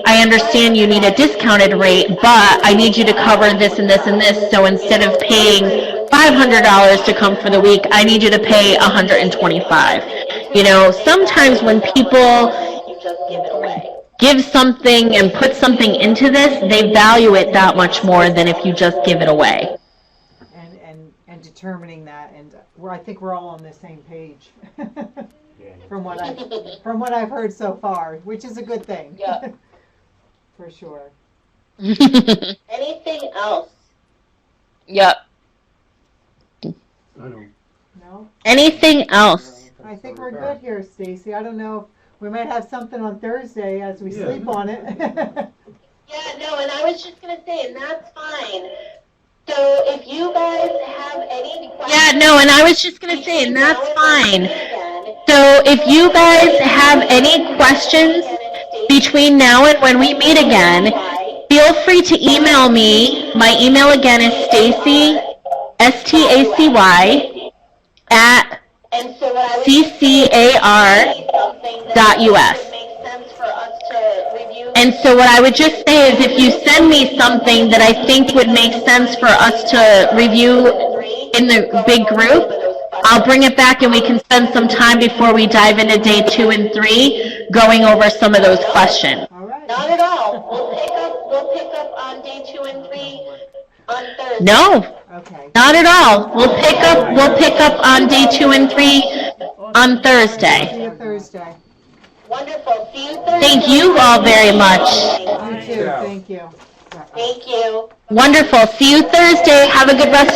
I understand you need a discounted rate, but I need you to cover this and this and this. So instead of paying $500 to come for the week, I need you to pay $125. Sometimes when people give something and put something into this, they value it that much more than if you just give it away. And determining that, and I think we're all on the same page. From what I've heard so far, which is a good thing. Yeah. For sure. anything else? Yep. I don't. No? Anything else? I think we're good here, Stacy. I don't know. We might have something on Thursday as we sleep on it. Yeah, no, and I was just going to say, and that's fine. So if you guys have any questions... Yeah, no, and I was just going to say, and that's fine. So if you guys have any questions between now and when we meet again, feel free to email me. My email again is Stacy, STACY, at ccar.us. And so what I would just say is if you send me something that I think would make sense for us to review in the big group, I'll bring it back and we can spend some time before we dive into day 2 and 3 going over some of those questions. All right. Not at all. We'll pick up on day 2 and 3 on Thursday. No, Okay. not at all. We'll pick up on day 2 and 3 on Thursday. See you Thursday. Wonderful. See you Thursday. Thank you all very much. You too. Thank you. Thank you. Wonderful. See you Thursday. Have a good rest